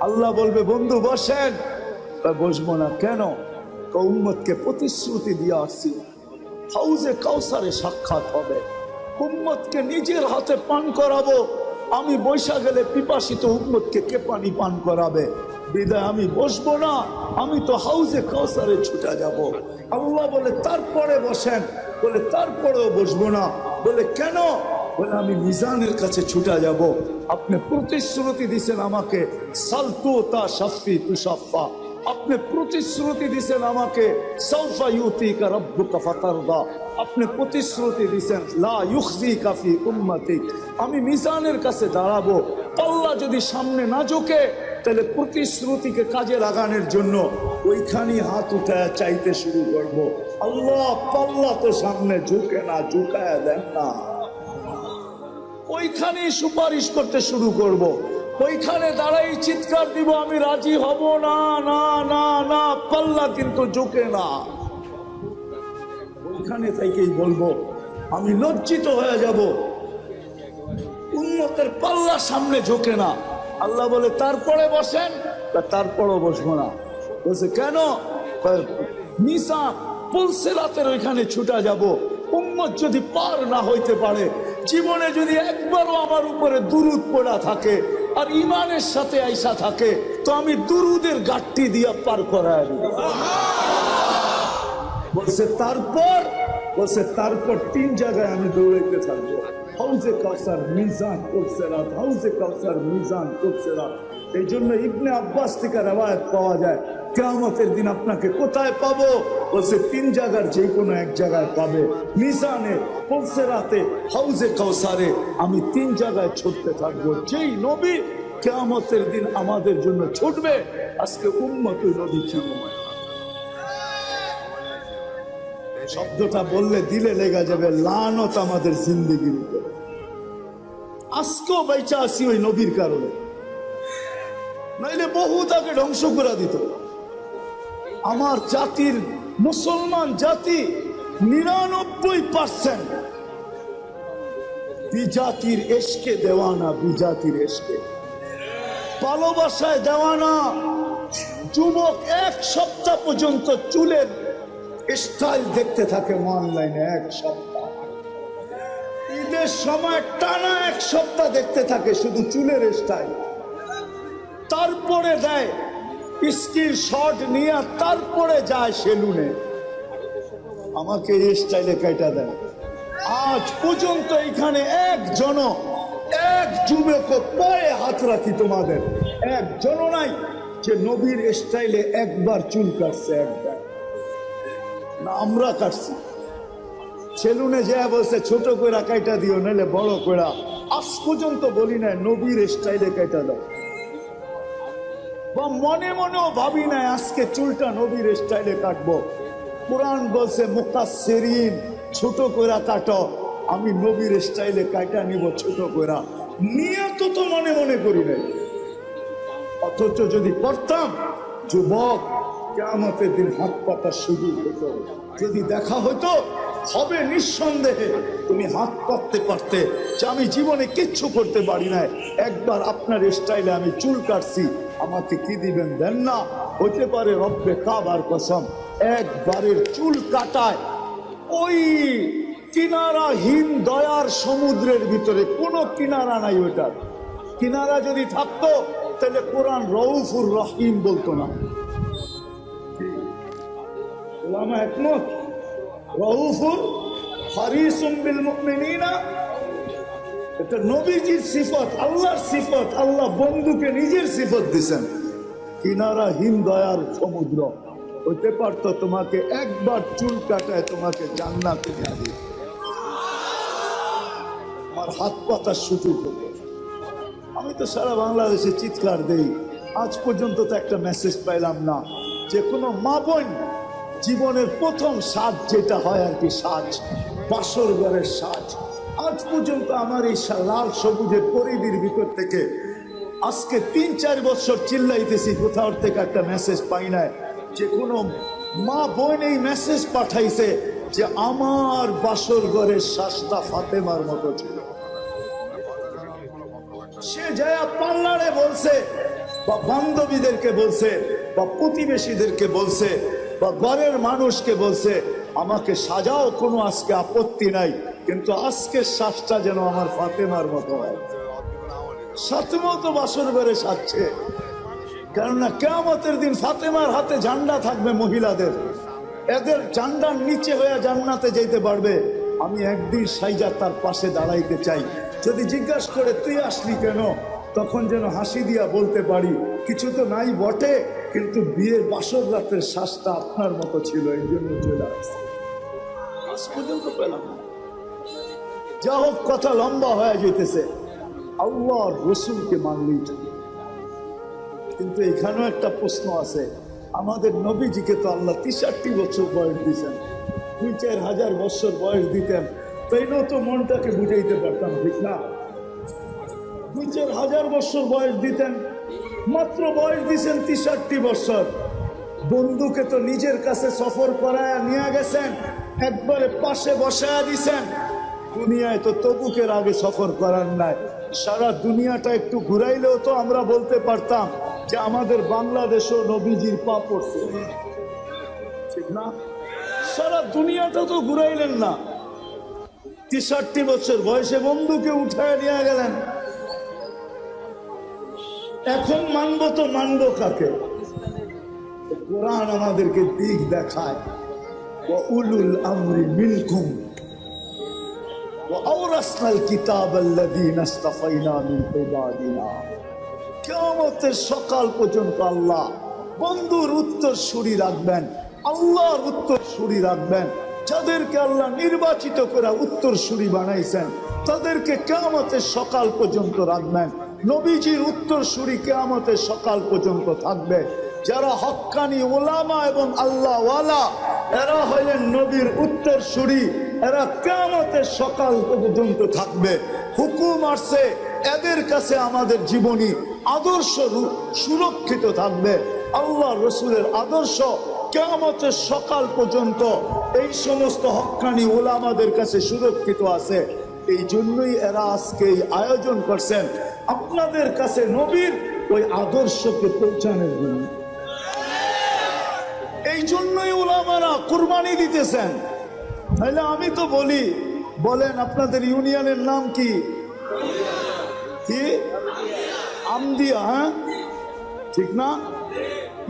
আল্লাহ বলবে বন্ধু বসেন, বসবো না কেন? উম্মতকে প্রতিশ্রুতি দিয়ে আসছি হাউজে কাউসারে সাক্ষাৎ হবে, উম্মতকে নিজের হাতে পান করাবো। আমি বৈশা গেলে পিপাসিত উম্মতকে কে পানি পান করাবে? বিদায় আমি বসবো না, আমি তো হাউজে কাউসারে ছুটে যাব। আল্লাহ বলে তারপরে বসেন, বলে তারপরেও বসবো না। বলে কেন? বলে আমি মিজানের কাছে ছুটে যাব। আপনি প্রতিশ্রুতি দিছেন আমাকে সালতু তা শাফি তুশাফা, আপনি প্রতিশ্রুতি দিছেন আমাকে সাউফা ইউতিকা রাব্বুকা ফাতারদা, আপনি প্রতিশ্রুতি দিছেন লা ইউখজিকা ফি উম্মতিক। আমি মিজানের কাছে দাঁড়াবো, পাল্লা যদি সামনে না ঝোঁকে তাহলে প্রতিশ্রুতিকে কাজে লাগানোর জন্য ওইখানে হাত উঠায় চাইতে শুরু করব। আল্লাহ পাল্লা তো সামনে ঝুঁকে না, ঝুঁকায় দেন না। ওইখানে সুপারিশ করতে শুরু করব, ওইখানে দাঁড়াই চিৎকার দিব আমি রাজি হব না, না না না, পাল্লা কিন্তু ঝুঁকে না। ওইখানে থেকেই বলবো আমি লজ্জিত হয়ে যাব, উম্মতের পাল্লা সামনে ঝুঁকে না। আল্লাহ বলে তারপরে বসেন, তারপরও বসবো না। বলছে কেন? নিসা পুলসিরাতের ওইখানে ছুটা যাব। উম্মত যদি পার না হইতে পারে, জীবনে যদি একবারও আমার উপরে দুরুদ পড়া থাকে আর ইমানের সাথে আইসা থাকে, তো আমি দুরুদের গাঠটি দিয়া পার করায় দিব। বলছে তারপর, বলছে তারপর 3 জায়গায় আমি দৌড়াইতে থাকবো, হাউজে কাউসার, মিজান, পুলসিরাত, হাউজে কাউসার, মিজান, পুলসিরাত। এই জন্য ইবনে আব্বাস থেকে রওয়ায়াত পাওয়া যায় কিয়ামতের দিন আপনাকে কোথায় পাবো? বলছে 3 জায়গার যে কোনো এক জায়গায় পাবে, মিজানে, পুলসিরাতে, হাউজে কাউসারে। আমি 3 জায়গায় ছুটতে থাকবো। যেই নবী কিয়ামতের দিন আমাদের জন্য ছুটবে, আজকে উম্মতুল নবী ছিল। শব্দটা বললে দিলে লেগে যাবে, লানত আমাদের জিন্দেগির উপর। আজকেও বেঁচে আছি ওই নবীর কারণে, নাইলে বহু তাকে ধ্বংস করে দিত। আমার জাতির, মুসলমান জাতি 99% বিজাতির এশকে দেওয়ানা, বিজাতির এশকে ভালোবাসায় দেওয়ানা। যুবক 1 সপ্তাহ পর্যন্ত চুলের স্টাইল দেখতে থাকে অনলাইনে, 1 সপ্তাহ। ঈদের সময় টানা 1 সপ্তাহ দেখতে থাকে শুধু চুলের স্টাইল। তারপরে দেয় স্কিল শট নিয়ে, তারপরে যায় সেলুনে, আমাকে এই স্টাইলে কাটা দেয়। আজ পর্যন্ত এখানে একজন, এক যুবক পায়ে হাত রাখি তোমাদের, একজন নাই যে নবীর স্টাইলে একবার চুল কাটছে। একবার না, আমরা কাটছি। সেলুনে যা বলছে ছোট কইরা কাইটা দিও, নাহলে বড় কইরা। আজ পর্যন্ত বলি না নবীর স্টাইলে কাইটা দাও, বা মনে মনেও ভাবি না আজকে চুলটা নবীর স্টাইলে কাটবো। কোরআন বলছে মুকাসসিরিন, ছোট কইরা কাটো। আমি নবীর স্টাইলে কাইটা নিব ছোট কইরা, নিয়ত তো মনে মনে করি নাই। অথচ যদি করতাম যুবক, কিয়ামতের দিন হাত পাতা শুরু হতো, যদি দেখা হতো হবে নিঃসন্দেহে তুমি হাত পাততে পারতে যে আমি জীবনে কিচ্ছু করতে পারি না, একবার আপনার স্টাইলে আমি চুল কাটছি, আমাকে কি দিবেন? দেন না। হতে পারে রব্বে কাবার কসম একবারের চুল কাটায় ওই কিনারাহীন দয়ার সমুদ্রের ভিতরে কোনো কিনারা নাই, ওটার কিনারা যদি থাকতো তাহলে কোরআন রউফুর রহিম বলতো না। ওলামা একমত? রউফুর হারিসুম বিল মুমিনিনা, এটা নবীজির সিফত, আল্লাহর সিফত। আল্লাহ বন্ধুকে নিজের সিফত দিয়েছেন, কিনারাহীন দয়ার সমুদ্র। হতে পারতো তোমাকে একবার চুল কাটায় তোমাকে জান্নাতে নিয়ে দিত, আমার হাত পাতা সুযোগ হতো। আমি তো সারা বাংলাদেশে চিৎকার দেই, আজ পর্যন্ত তো একটা মেসেজ পাইলাম না যে কোনো মা বোন জীবনের প্রথম সাজ যেটা হয় আর কি, সাজ, বাসর ঘরের সাজ। আজ পর্যন্ত আমার এই লাল সবুজের পরিধির ভিতর থেকে আজকে 3-4 বছর চিল্লাইতেছি, কোথাও থেকে একটা মেসেজ পাই নাই যে কোনো মা বোন এই মেসেজ পাঠাইছে যে আমার বাসর ঘরের সাজটা ফাতেমার মতো ছিল। সে যায় পার্লারে বলছে, বা বান্ধবীদেরকে বলছে, বা প্রতিবেশীদেরকে বলছে, বা ঘরের মানুষকে বলছে আমাকে সাজাও, কোনো আজকে আপত্তি নাই, কিন্তু আজকের শ্বাসটা যেন আমার ফাতেমার মতো হয়। ফাতেমা তো বাসর ঘরে সাজছে, কেননা কিয়ামতের দিন ফাতেমার হাতে ঝান্ডা থাকবে মহিলাদের, এদের ঝান্ডার নিচে হয়ে জান্নাতে যেতে পারবে। আমি একদিন সাইজা তার পাশে দাঁড়াইতে চাই, যদি জিজ্ঞাসা করে তুই আসলি কেন, তখন যেন হাসি দিয়া বলতে পারি কিছু তো নাই বটে, কিন্তু বিয়ের বাসর রাতের শ্বাসটা আপনার মতো ছিল, এই জন্য চলে আসছে। আজ পর্যন্ত পেলাম না। যা হোক, কথা লম্বা হয়ে যেতেছে। আল্লাহর রসুলকে মানলেই চলে, কিন্তু এখানেও একটা প্রশ্ন আছে। আমাদের নবীজিকে তো আল্লাহ 63 বছর বয়স দিয়েছেন, 2-4 হাজার বছর বয়স দিতেন, তাইলেও তো মনটাকে বুঝাইতে পারতাম, ঠিক না? 2-4 হাজার বছর বয়স দিতেন, মাত্র বয়স দিয়েছেন 63 বছর। বন্ধুকে তো নিজের কাছে সফর করায় নিয়ে গেছেন, একবারে পাশে বসায় দিছেন। দুনিয়ায় তো তবুকের আগে সফর করার নাই, সারা দুনিয়াটা একটু ঘুরাইলেও তো আমরা বলতে পারতাম যে আমাদের বাংলাদেশও নবীজির পা পড়ছে, ঠিক না? সারা দুনিয়াটা তো ঘুরাইলেন না, 63 বছর বয়সে বন্ধুকে উঠায় নিয়ে গেলেন। এখন মানবো তো মানবো কাকে? কোরআন আমাদেরকে দিক দেখায়, ওয়া উলুল আমরি মিনকুম ওয়া আওরাসনাল কিতাবাল্লাযীনা ইসতাফাইনা মিন ইবাদিনা। কিয়ামতের সকাল পর্যন্ত আল্লাহ বন্ধুর উত্তর সুরি রাখবেন, আল্লাহর উত্তর সুরি রাখবেন। যাদেরকে আল্লাহ নির্বাচিত করে উত্তর সুরি বানাইছেন তাদেরকে কিয়ামতের সকাল পর্যন্ত রাখবেন। নবীজির উত্তর সুরি কিয়ামতের সকাল পর্যন্ত থাকবে। যারা হক্কানি ওলামা এবং আল্লাহ ওয়ালা, এরা হলেন নবীর উত্তর সুরি, এরা কিয়ামতের সকাল পর্যন্ত থাকবে। হুকুম আসছে, এদের কাছে আমাদের জীবনী আদর্শ সুরক্ষিত থাকবে। আল্লাহ রসুলের আদর্শ কিয়ামতের সকাল পর্যন্ত এই সমস্ত হক্কানি ওলামাদের কাছে সুরক্ষিত আছে। এই জন্যই এরা আজকে এই আয়োজন করছেন আপনাদের কাছে নবীর ওই আদর্শকে পৌঁছানোর জন্য। এই জন্যই ওলামারা কুরবানি দিতেছেন। তাহলে আমি তো বলি, বলেন আপনাদের ইউনিয়নের নাম কি? কি? আমদিয়া, হ্যাঁ ঠিক না?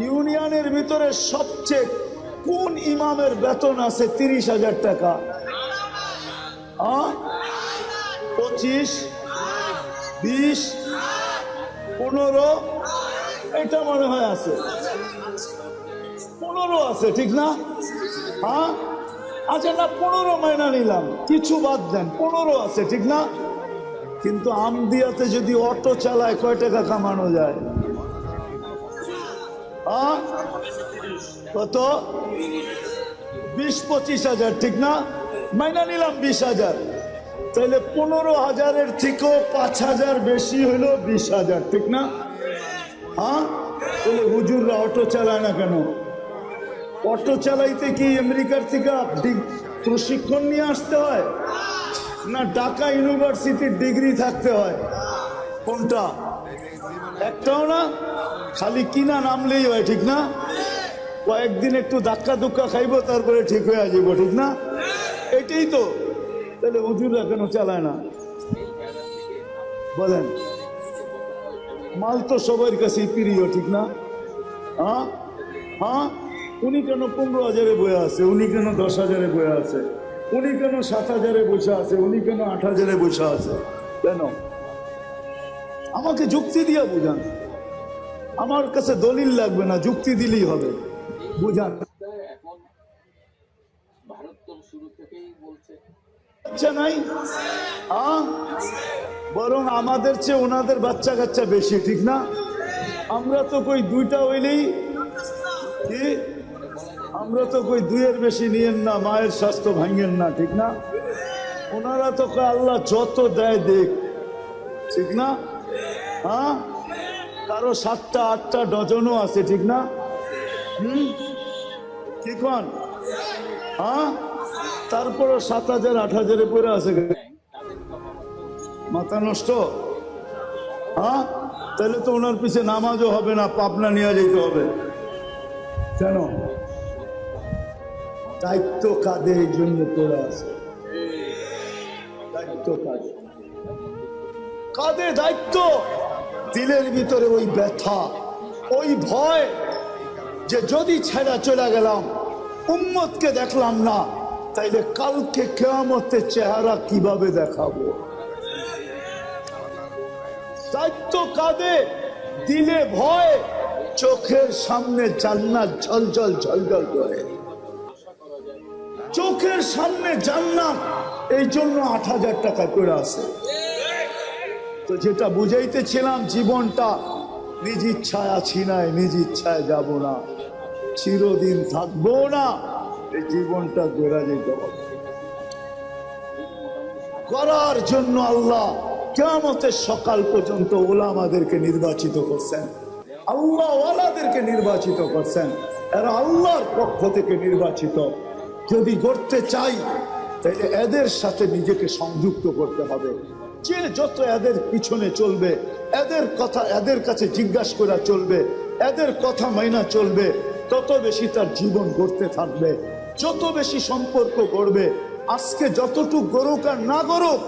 ইউনিয়নের ভিতরে সবচেয়ে কোন ইমামের বেতন আছে 30,000 টাকা? 25, 20, 15, এটা মনে হয় আছে, 15 আছে, ঠিক না? হ্যাঁ, আচ্ছা না, 15 মাইনা নিলাম, কিছু বাদ দেন, 15 আছে, ঠিক না? কিন্তু আমদিয়াতে যদি অটো চালায় কয় টাকা কামানো যায়? কত? 20-25 হাজার, ঠিক না? মাইনা নিলাম 20,000, তাহলে 15,000-এর থেকেও 5,000 বেশি হইলো 20,000, ঠিক না? হ্যাঁ, বলে হুজুররা অটো চালায় না কেন? অটো চালাইতে কি আমেরিকার থেকে প্রশিক্ষণ নিয়ে আসতে হয়, না ঢাকা ইউনিভার্সিটির ডিগ্রি থাকতে হয়? কোনটা? একটাও না, খালি কিনা নামলেই হয়, ঠিক না? কয়েকদিন একটু ধাক্কা ধুক্কা খাইবো, তারপরে ঠিক হয়ে যাবো, ঠিক না? এটাই তো। তাহলে হুজুররা কেন চালায় না বলেন? মাল তো সবার কাছেই প্রিয়, ঠিক না? হ্যাঁ হ্যাঁ, উনি কেন 15,000-এ বয়ে আছে, উনি কেন 10,000-এ বয়ে আছে, উনি কেন 7,000-এ বসে আছে, উনি কেন 8,000-এ বসে আছে? কেন? আমাকে যুক্তি দিয়া বুঝান। আমার কাছে দলিল লাগবে না, যুক্তি দিলেই হবে, বুঝান। আচ্ছা নাই, বরং আমাদের চেয়ে ওনাদের বাচ্চা কাচ্চা বেশি, ঠিক না? আমরা তো কই দুইটা হইলেই কি, আমরা তো কই দুইয়ের বেশি নিয়েন না, মায়ের স্বাস্থ্য ভাঙেন না, ঠিক না? ওনারা তো কয় আল্লাহ যত দেয় দেখ, ঠিক না? হ্যাঁ, কারো 7টা 8টা ডজনও আছে, ঠিক না? কি কন? হ্যাঁ, তারপরও 7,000 8,000-এ পড়ে আছে, মাথা নষ্ট। হ্যাঁ, তাহলে তো ওনার পিছে নামাজও হবে না, পাবনা নিয়ে যেতে হবে। কেন? দায়িত্ব কাঁধে, এই জন্য পড়ে আছে। দায়িত্ব কাঁধে, কাঁধে দায়িত্ব, দিলের ভিতরে ওই ব্যথা, ওই ভয় যে যদি ছেড়া চলে গেলাম, উম্মতকে দেখলাম না, তাইলে কালকে কিয়ামতের চেহারা কিভাবে দেখাবো? দায়িত্ব কাঁধে, দিলে ভয়, চোখের সামনে জান্নাত ঝলঝল ঝলঝল করে, চোখের সামনে জান্নাত, এই জন্য 8,000 টাকা করে আছে। তো যেটা বুঝাইতেছিলাম, জীবনটা নিজ ইচ্ছায় আছি নাই, নিজ ইচ্ছায় যাব না, চিরদিন থাকবো না, এই জীবনটা গড়া যেতে হবে। করার জন্য আল্লাহ কিয়ামতের সকাল পর্যন্ত ওলামাদেরকে নির্বাচিত করছেন, আল্লাহ ওয়ালাদেরকে নির্বাচিত করছেন, এরা আল্লাহর পক্ষ থেকে নির্বাচিত। যদি করতে চাই তাহলে এদের সাথে নিজেকে সংযুক্ত করতে হবে। যে যত এদের পিছনে চলবে, এদের কথা এদের কাছে জিজ্ঞাসা করা চলবে, এদের কথা মাইনা চলবে, তত বেশি তার জীবন গড়তে থাকবে, যত বেশি সম্পর্ক গড়বে। আজকে যতটুকু গড়ুক আর না গড়ুক,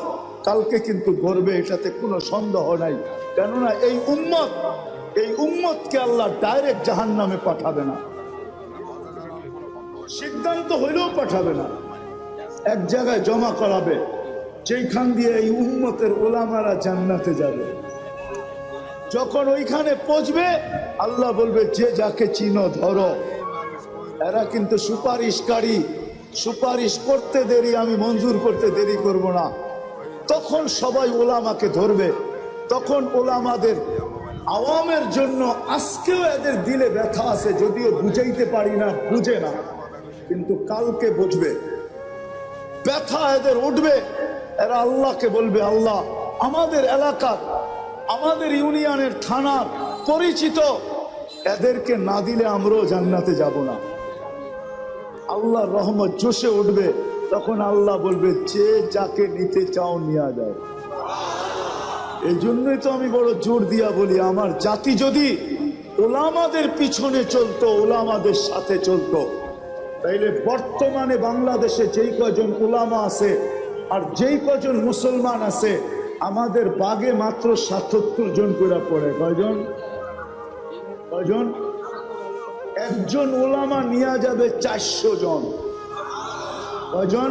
কালকে কিন্তু গড়বে, এটাতে কোনো সন্দেহ নাই। কেননা এই উম্মতকে আল্লাহ ডাইরেক্ট জাহান্নামে পাঠাবে না, সিদ্ধান্ত হইলেও পাঠাবে না, এক জায়গায় জমা করাবে, যেখান দিয়ে এই উম্মতের ওলামারা জান্নাতে যাবে। যখন ওইখানে পৌঁছবে, আল্লাহ বলবে যে যাকে চিনো ধরো। এরা কিন্তু সুপারিশকারী, সুপারিশ করতে দেরি, আমি মঞ্জুর করতে দেরি করব না। তখন সবাই ওলামাকে ধরবে, তখন ওলামাদের আওয়ামের জন্য আজকেও এদের দিলে ব্যথা আছে, যদিও বুঝাইতে পারি না, বুঝে না, কিন্তু কালকে বুঝবে, ব্যথা এদের উঠবে। এরা আল্লাহকে বলবে, আল্লাহ আমাদের এলাকার, আমাদের ইউনিয়নের, থানার পরিচিত, এদেরকে না দিলে আমরাও জান্নাতে যাব না। আল্লাহর রহমত জোশে উঠবে, তখন আল্লাহ বলবে যে যাকে নিতে চাও নিয়ে যাও। এই জন্যই তো আমি বড় জোর দিয়া বলি, আমার জাতি যদি ওলামাদের পিছনে চলতো, ওলামাদের সাথে চলতো, তাইলে বর্তমানে বাংলাদেশে যেই কজন ওলামা আছে আর যেই কজন মুসলমান আছে, আমাদের বাগে মাত্র ৭৭ জন করে পড়ে। কয়জন? একজন ওলামা নিয়ে যাবে 400 জন। কয়জন?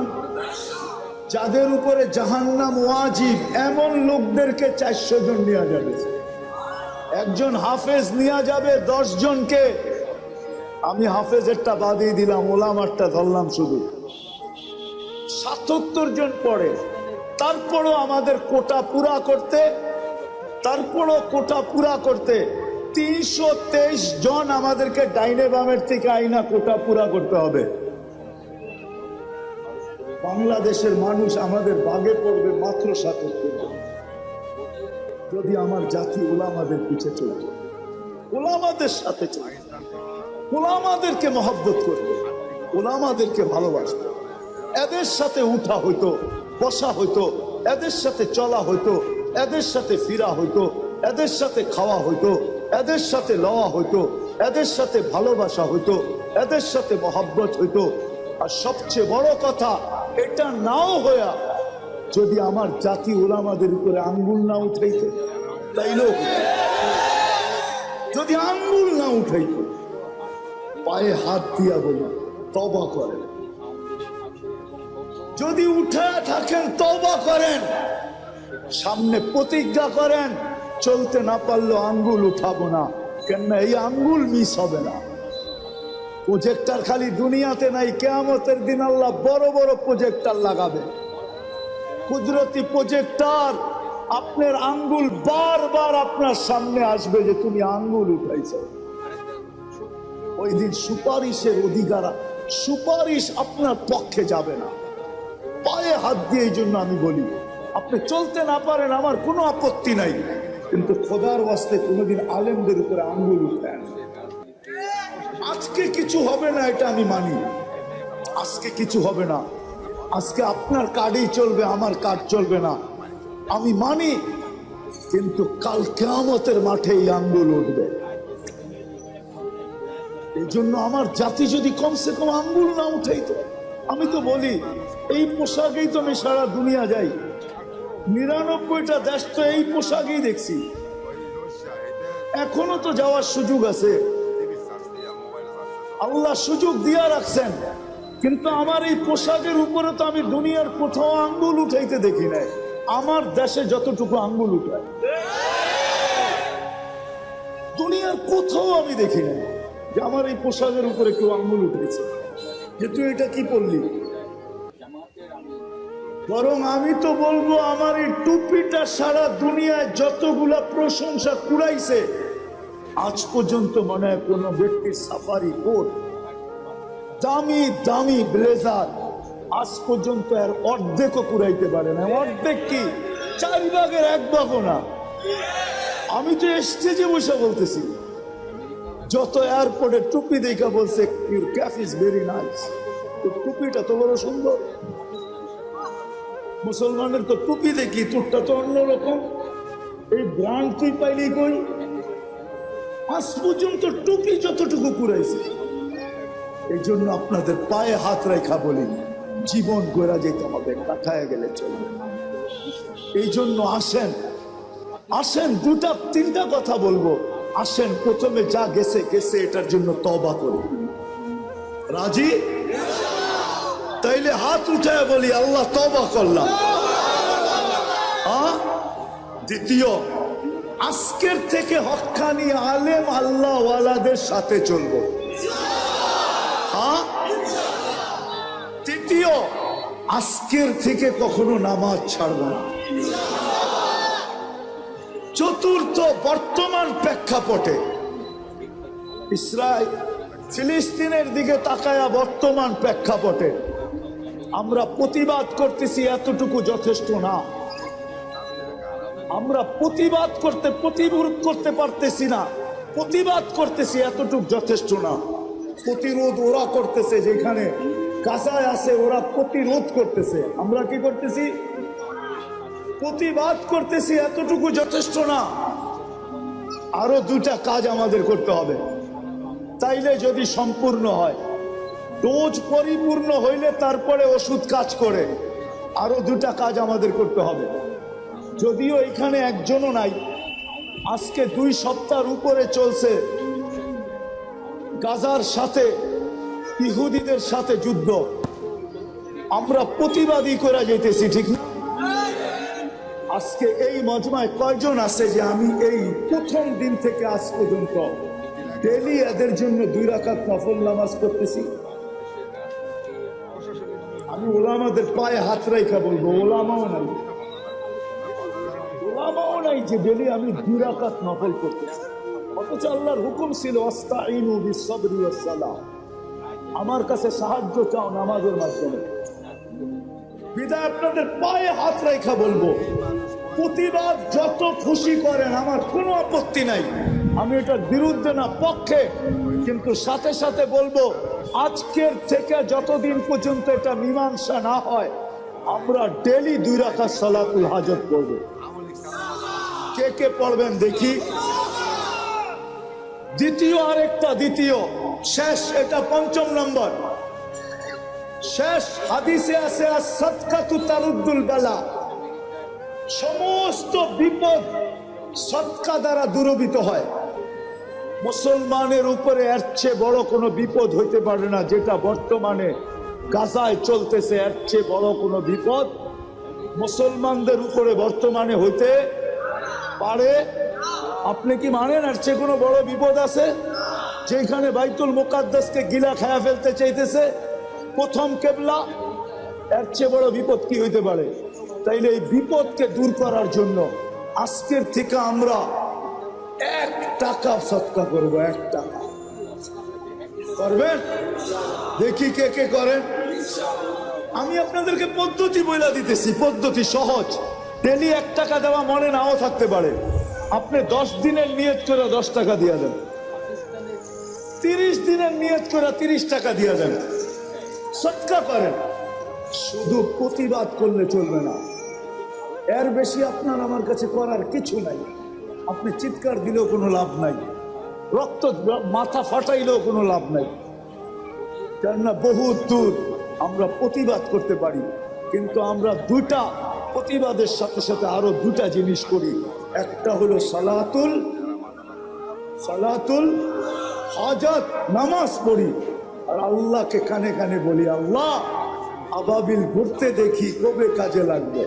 যাদের উপরে জাহান্নাম ওয়াজিব, এমন লোকদেরকে 400 জন নিয়ে যাবে। একজন হাফেজ নিয়ে যাবে 10 জনকে। আমি হাফেজেরটা বাদিয়ে দিলাম, ওলামারটা ধরলাম শুধু। ৭৭ জন পড়ে। তারপরও আমাদের কোটা পুরা করতে 323 জন আমাদেরকে ডাইনে বামের থেকে আইনা কোটা পুরা করতে হবে। বাংলাদেশের মানুষ আমাদের বাগে পড়বে মাত্র ৭৭ জন, যদি আমার জাতি ওলামাদের পিছে চলত। ওলামাদের সাথে চলবে, ওলামাদেরকে মহব্বত করবে, ওলামাদেরকে ভালোবাসবে। এদের সাথে উঠা হইতো, বসা হইতো, এদের সাথে চলা হইতো, এদের সাথে ফিরা হইতো, এদের সাথে খাওয়া হইতো, এদের সাথে লওয়া হইতো, এদের সাথে ভালোবাসা হইতো, এদের সাথে মহব্বত হইতো। আর সবচেয়ে বড় কথা, এটা নাও হইয়া যদি আমার জাতি ওলামাদের উপরে আঙ্গুল না উঠাইতো, তাইলেও যদি আঙ্গুল না উঠাইতো, পায়ে হাত দিয়া বলি তওবা করেন। যদি উঠে থাকেন তওবা করেন, সামনে প্রতিজ্ঞা করেন চলতে না পারলেও আঙ্গুল উঠাবো না, কেননা এই আঙ্গুল মিস হবে না। প্রজেক্টর খালি দুনিয়াতে নাই, কিয়ামতের দিন আল্লাহ বড় বড় প্রজেক্টর লাগাবে, কুদরতি প্রজেক্টর। আপনার আঙ্গুল বারবার আপনার সামনে আসবে যে তুমি আঙ্গুল উঠাইছ। ওই দিন সুপারিশের অধিকার, সুপারিশ আপনার পক্ষে যাবে না। পায়ে হাত দিয়ে এই জন্য আমি বলি, আপনি চলতে না পারেন আমার কোনো আপত্তি নাই, কিন্তু খোদার ওয়াস্তে কোনোদিন আলেমদের উপরে আঙ্গুল উঠান। আজকে কিছু হবে না, এটা আমি মানি, আজকে কিছু হবে না, আজকে আপনার কার্ডেই চলবে, আমার কার্ড চলবে না, আমি মানি, কিন্তু কাল কিয়ামতের মাঠে এই আঙ্গুল উঠবে। এই জন্য আমার জাতি যদি কমসে কম আঙ্গুল না উঠাইতো, আমি তো বলি এই পোশাকেই তো আমি সারা দুনিয়া যাই, ৯৯টা দেশ তো এই পোশাকেই দেখছি, এখনো তো যাওয়ার সুযোগ আছে, আল্লাহ সুযোগ দিয়া রাখছেন, কিন্তু আমার এই পোশাকের উপরে তো আমি দুনিয়ার কোথাও আঙ্গুল উঠাইতে দেখি নাই। আমার দেশে যতটুকু আঙ্গুল উঠায় দুনিয়ার কোথাও আমি দেখি নাই যে আমার এই পোশাকের উপরে কেউ আঙ্গুল উঠেছে যে তুই এটা কি পড়লি। বরং আমি তো বলবো আমার এই টুপিটা সারা দুনিয়ায় যতগুলা প্রশংসা কুড়াইছে, আজ পর্যন্ত মনে হয় কোন ব্যক্তির সাফারি কোট, দামি দামি ব্লেজার আজ পর্যন্ত এর অর্ধেকও কুড়াইতে পারে না। অর্ধেক কি, 4 ভাগের 1 ভাগও না। আমি তো স্টেজে বসে বলতেছি, যত এয়ারপোর্টে টুপি দেখা বলছে your cap is very nice, টুপিটা তো বড় সুন্দর। মুসলমানের তো টুপি দেখি, তোরটা তো অন্যরকম, এই ব্র্যান্ড তুই পাইলি কই? আজ পর্যন্ত টুপি যতটুকু কুড়াইছে। এই জন্য আপনাদের পায়ে হাত রেখা বলি, জীবন গড়া যেতে হবে, কাটায় গেলে চলবে। এই জন্য আসেন, আসেন 2-3টা কথা বলবো। আসেন প্রথমে যা গেছে গেছে, এটার জন্য তওবা করি। রাজি? তাইলে হাত উঠায় বলি আল্লাহ তওবা করলাম। দ্বিতীয়, আজকের থেকে হক্কানি আলেম আল্লাহ ওয়ালাদের সাথে চলবো। তৃতীয়, আজকের থেকে কখনো নামাজ ছাড়বো না। চতুর্থ, বর্তমান প্রেক্ষাপটে ইসরায়েল ফিলিস্তিনের দিকে তাকায়া বর্তমান প্রেক্ষাপটে আমরা প্রতিবাদ করতেছি, এতটুকু যথেষ্ট না। আমরা প্রতিবাদ প্রতিরোধ করতে পারতেছি না, প্রতিবাদ করতেছি, এতটুকু যথেষ্ট না। প্রতিরোধ ওরা করতেছে, যেখানে গাজায় আছে ওরা প্রতিরোধ করতেছে, আমরা কি করতেছি? প্রতিবাদ করতেছি, এতটুকু যথেষ্ট না। আরো 2টা কাজ আমাদের করতে হবে, তাইলে যদি সম্পূর্ণ হয়। ডোজ পরিপূর্ণ হইলে তারপরে ওষুধ কাজ করে। আরো 2টা কাজ আমাদের করতে হবে, যদিও এখানে একজনও নাই। আজকে 2 সপ্তাহের উপরে চলছে গাজার সাথে ইহুদিদের সাথে যুদ্ধ, আমরা প্রতিবাদী করে যেতেছি, ঠিক না? আজকে এই মজমায় কয়জন আছে যে আমি এই প্রথম দিন থেকে আজ পর্যন্ত ডেইলি এদের জন্য 2 রাকাত নফল নামাজ পড়তেছি? আমি ওলামাদের পায়ে হাত রাখা বলবো, ওলামাও নাই, ওলামাও নাই যে ডেইলি আমি 2 রাকাত নফল করতেছি। অথচ আল্লাহর হুকুম ছিল আস্তাইনু বিসসবরি ওয়াস সালাহ, আমার কাছে সাহায্য চাও নামাজের মাধ্যমে। বিদায় আপনাদের পায়ে হাত রেখা বলবো, প্রতিবাদ যত খুশি করেন, আমার কোনো আপত্তি নাই। আমি এটার বিরুদ্ধে না, পক্ষে। কিন্তু সাথে সাথে বলবো, আজকের থেকে যতদিন পর্যন্ত এটা মীমাংসা না হয়, আমরা ডেলি 2 রাকাত সালাতুল হাজত পড়ব। কে কে পড়বেন দেখি? দ্বিতীয় শেষ, এটা 5ম নম্বর। শেষ হাদিসে আছে as-সাদকাতু তারুদ্দুল বালা, সমস্ত বিপদ সদকা দ্বারা দূরীভূত হয়। মুসলমানের উপরে এর চেয়ে বড় কোনো বিপদ হইতে পারে না, যেটা বর্তমানে গাজায় চলতেছে। এর চেয়ে বড় কোনো বিপদ মুসলমানদের উপরে বর্তমানে হইতে পারে? আপনি কি মানেন এর চেয়ে কোনো বড় বিপদ আছে? যেখানে বাইতুল মুকাদ্দাসকে গিলা খায়া ফেলতে চাইতেছে প্রথম কেবলা, এর চেয়ে বড় বিপদ কি হইতে পারে? তাইলে এই বিপদকে দূর করার জন্য আজকের থেকে আমরা 1 টাকা সদকা করব। 1 টাকা করবেন? দেখি কে কে করেন। আমি আপনাদেরকে পদ্ধতি বইলা দিতেছি, পদ্ধতি সহজ। ডেলি 1 টাকা দেওয়া মনে নাও থাকতে পারে। আপনি 10 দিনের নিয়ত করে 10 টাকা দিয়ে দেন, 30 দিনের নিয়ত করে 30 টাকা দিয়ে দেন, সদকা করেন। শুধু প্রতিবাদ করলে চলবে না, এর বেশি আপনার আমার কাছে করার কিছু নাই। আপনি চিৎকার দিলেও কোনো লাভ নাই, রক্ত মাথা ফাটাইলেও কোনো লাভ নাই, কেননা বহুত দূর। আমরা প্রতিবাদ করতে পারি, কিন্তু আমরা 2টা প্রতিবাদের সাথে সাথে আরো 2টা জিনিস করি। একটা হলো সালাতুল হাজাত, নামাজ পড়ি, আর আল্লাহকে কানে কানে বলি, আল্লাহ আবাবিল ঘুরতে দেখি কবে কাজে লাগবে।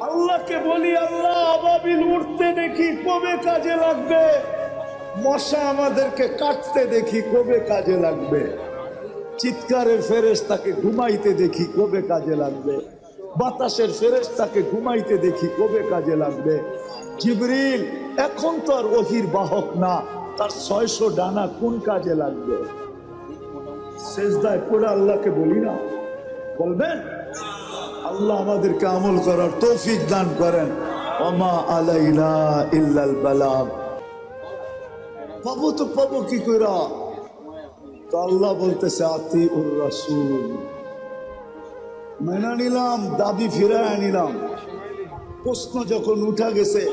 আল্লাহকে বলি, আল্লাহ আবাবিল উঠতে দেখি কবে কাজে লাগবে। মশা আমাদেরকে কাটতে দেখি কবে কাজে লাগবে। চিৎকারের ফেরেশতাকে ঘুমাইতে দেখি কবে কাজে লাগবে। বাতাসের ফেরেশতাকে ঘুমাইতে দেখি কবে কাজে লাগবে। জিবরিল এখন তো আর ওহির বাহক না, তার 600 ডানা কোন কাজে লাগবে? সেজদায় পড়ে আল্লাহকে বলি না? বলবেন? আল্লাহ আমাদেরকে আমল করার তৌফিক দান করেন। ওমা আলাইনা ইল্লাল বালাগ। পাবো কি কইরা? তো আল্লাহ বলতেছে আতিউর রাসূল। মেনে নিলাম, দাবি ফিরায় নিলাম। প্রশ্ন যখন উঠা গেছে,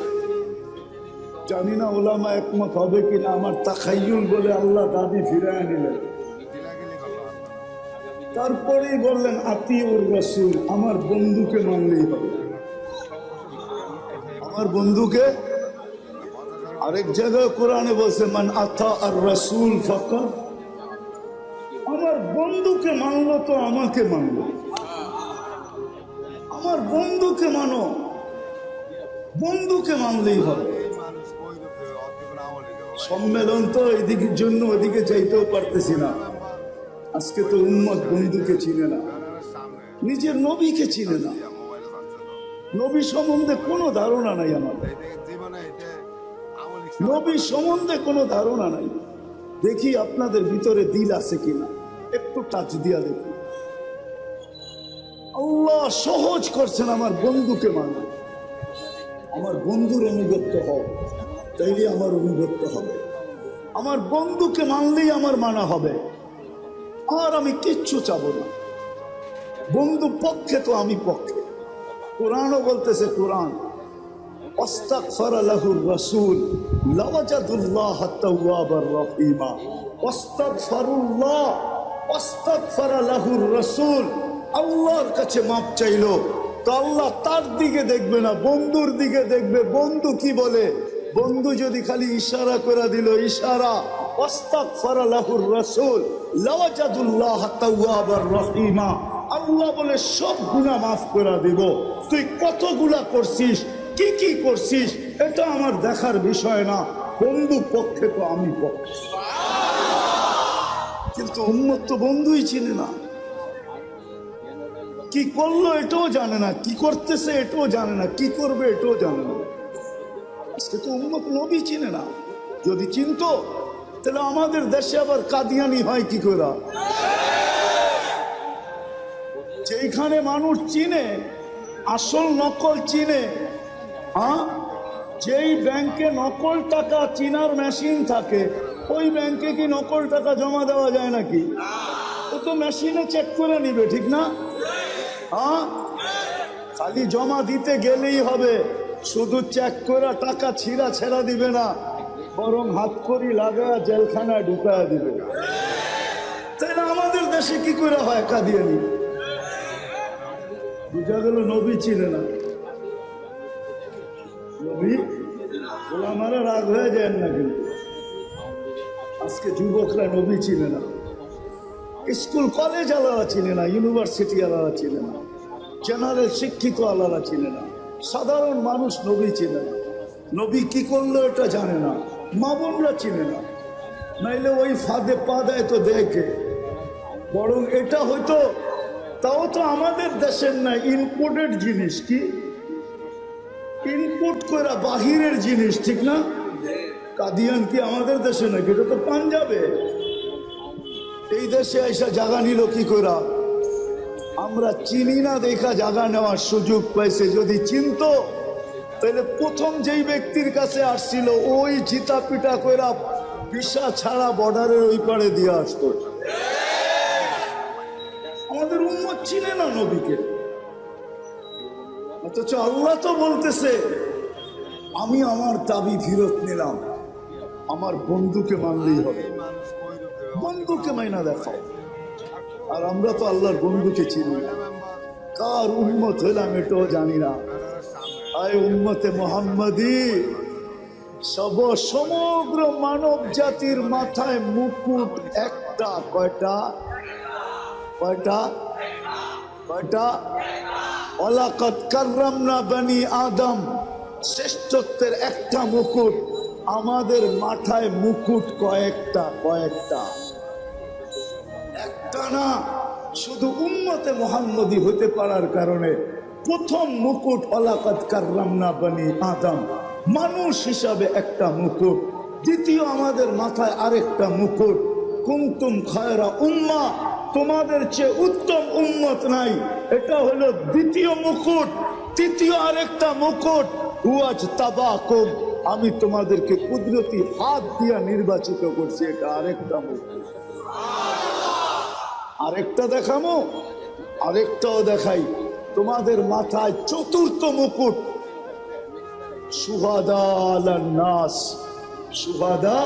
জানি না ওলামা একমত হবে কিনা, আমার তাখাইয়ুল বলে আল্লাহ দাবি ফিরায় নিলেন। তারপরেই বললেন আতিউর রাসূল, আমার বন্ধুকে মানলেই হবে। আমার বন্ধুকে, আরেক জায়গায় কোরআনে বলছে মান আতা আর রাসূল ফাকাত। আমার বন্ধুকে মানলো তো আমাকে মানলো। আমার বন্ধুকে মানো, বন্ধুকে মানলেই হবে। সম্মেলন তো এদিকের জন্য ওদিকে চাইতেও পারতেছি না। আজকে তো উম্মত বন্ধুকে চিনে না, নিজের নবীকে চিনে না। নবী সম্বন্ধে কোনো ধারণা নাই আমাদের, নবী সম্বন্ধে কোনো ধারণা নাই। দেখি আপনাদের ভিতরে দিল আছে কিনা, একটু টাচ দিয়া দেখি। আল্লাহ সহজ করছেন, আমার বন্ধুকে মানো। আমার বন্ধুর অনুগত্য হও, তাইলে আমার অনুগত্য হবে। আমার বন্ধুকে মানলেই আমার মানা হবে। আর আমি কিচ্ছু চাবো না। বন্ধু পক্ষে তো আমি পক্ষে। কোরআনও বলতেছে, কোরআন আস্তাগফারা লাহুর রাসূল লাওয়াজাদুল্লাহ তাওয়াবার রহিমা। আস্তাগফারা লাহুর রাসূল, আল্লাহর কাছে মাপ চাইলো তো আল্লাহ তার দিকে দেখবে না, বন্ধুর দিকে দেখবে। বন্ধু কি বলে? বন্ধু যদি খালি ইশারা করে দিল, ইশারা, আস্তাগফারা লাহুর রাসূল লাওয়াজাদুল্লাহ তাওয়াবার রহিমা, আল্লাহ বলে সব গুনাহ মাফ করে দিব। তুই কতগুলা করছিস, কি কি করছিস, এটা আমার দেখার বিষয় না। বন্ধু পক্ষে তো আমি পক্ষে। কিন্তু উম্মত তো বন্ধুই চিনে না। কি করলো এটাও জানে না, কি করতেছে এটাও জানে না, কি করবে এটাও জানে না। আজকে তো উম্মত নবী চিনে না। যদি চিনতো তাহলে আমাদের দেশে আবার কাদিয়ানি হয় কি করে? যেখানে মানুষ চিনে, আসল নকল চিনে, যেই ব্যাংকে নকল টাকা চিনার মেশিন থাকে ওই ব্যাংকে কি নকল টাকা জমা দেওয়া যায় নাকি? ও তো মেশিনে চেক করে নিবে, ঠিক না? হ্যাঁ, খালি জমা দিতে গেলেই হবে, শুধু চেক করে টাকা ছিঁড়া ছেড়া দিবে না, বরং হাত করি লাগায় জেলখানায় ঢুকায় দিবে। তাই না? আমাদের দেশে কি করে হয় কাদিয়ানি? বুঝা গেল নবী চিনে না। নবী গোলামারা রাগ হয়ে যায় না, কিন্তু আজকে যুবকরা নবী চিনে না, স্কুল কলেজ আলাদা চিনে না, ইউনিভার্সিটি আলাদা চিনে না, জেনারেল শিক্ষিত আলাদা চিনে না, সাধারণ মানুষ নবী চিনে না। নবী কি করলো এটা জানে না, মা বোনরা চিনে না, নাইলে ওই ফাঁদে পা দেয় তো দেখে। বরং এটা হয়তো, তাও তো আমাদের দেশের না, ইম্পোর্টেড জিনিস, কি ইনপুট করা বাহিরের জিনিস, ঠিক না? কাদিয়ান কি আমাদের দেশে নাকি? এটা তো পাঞ্জাবে। এই দেশে এসে জায়গা নিল কি করে? আমরা চিনি না দেখা জায়গা নেওয়ার সুযোগ পাইছে। যদি চিনতো তাহলে প্রথম যেই ব্যক্তির কাছে আসছিল ওই চিতা পিটা কইরা ভিসা ছাড়া বর্ডারের ওই পারে দিয়ে আসতো। আমাদের উম্মত চিনে না নবীকে, অথচ আল্লাহ তো বলতেছে আমি আমার দাবি ফেরত নিলাম, আমার বন্ধুকে মানলেই হবে। বন্ধুকে মাইনা দেখাও। আর আমরা তো আল্লাহর বন্ধুকে চিনি না, কার উম্মত হইলাম এটাও জানি না। আয় উম্মতে মোহাম্মদী, সমগ্র মানব জাতির মাথায় মুকুট একটা। কয়টা? কয়টা? কয়টা? ওয়ালাকাদ কাররামনা বনি আদম, শ্রেষ্ঠত্বের একটা মুকুট। আমাদের মাথায় মুকুট কয়েকটা? কয়েকটা, একটা না। শুধু উম্মতে মুহাম্মদী হতে পারার কারণে প্রথম মুকুট ওয়ালাকাদ কাররামনা বনি আদম, মানুষ হিসাবে একটা মুকুট। দ্বিতীয় আমাদের মাথায় আরেকটা মুকুট, কুনতুম খায়রা উম্মাহ, তোমাদের চেয়ে উত্তম উম্মত নাই, এটা হলো দ্বিতীয় মুকুট। তৃতীয় আরেকটা মুকুট, ওয়াজতাবাকুম, আমি তোমাদেরকে কুদরতি হাত দিয়া নির্বাচিত করছি, এটা আরেকটা মুকুট। আরেকটা দেখামো, আরেকটাও দেখাই। তোমাদের মাথায় চতুর্থ মুকুট, শুহাদা আলান নাস, শুহাদা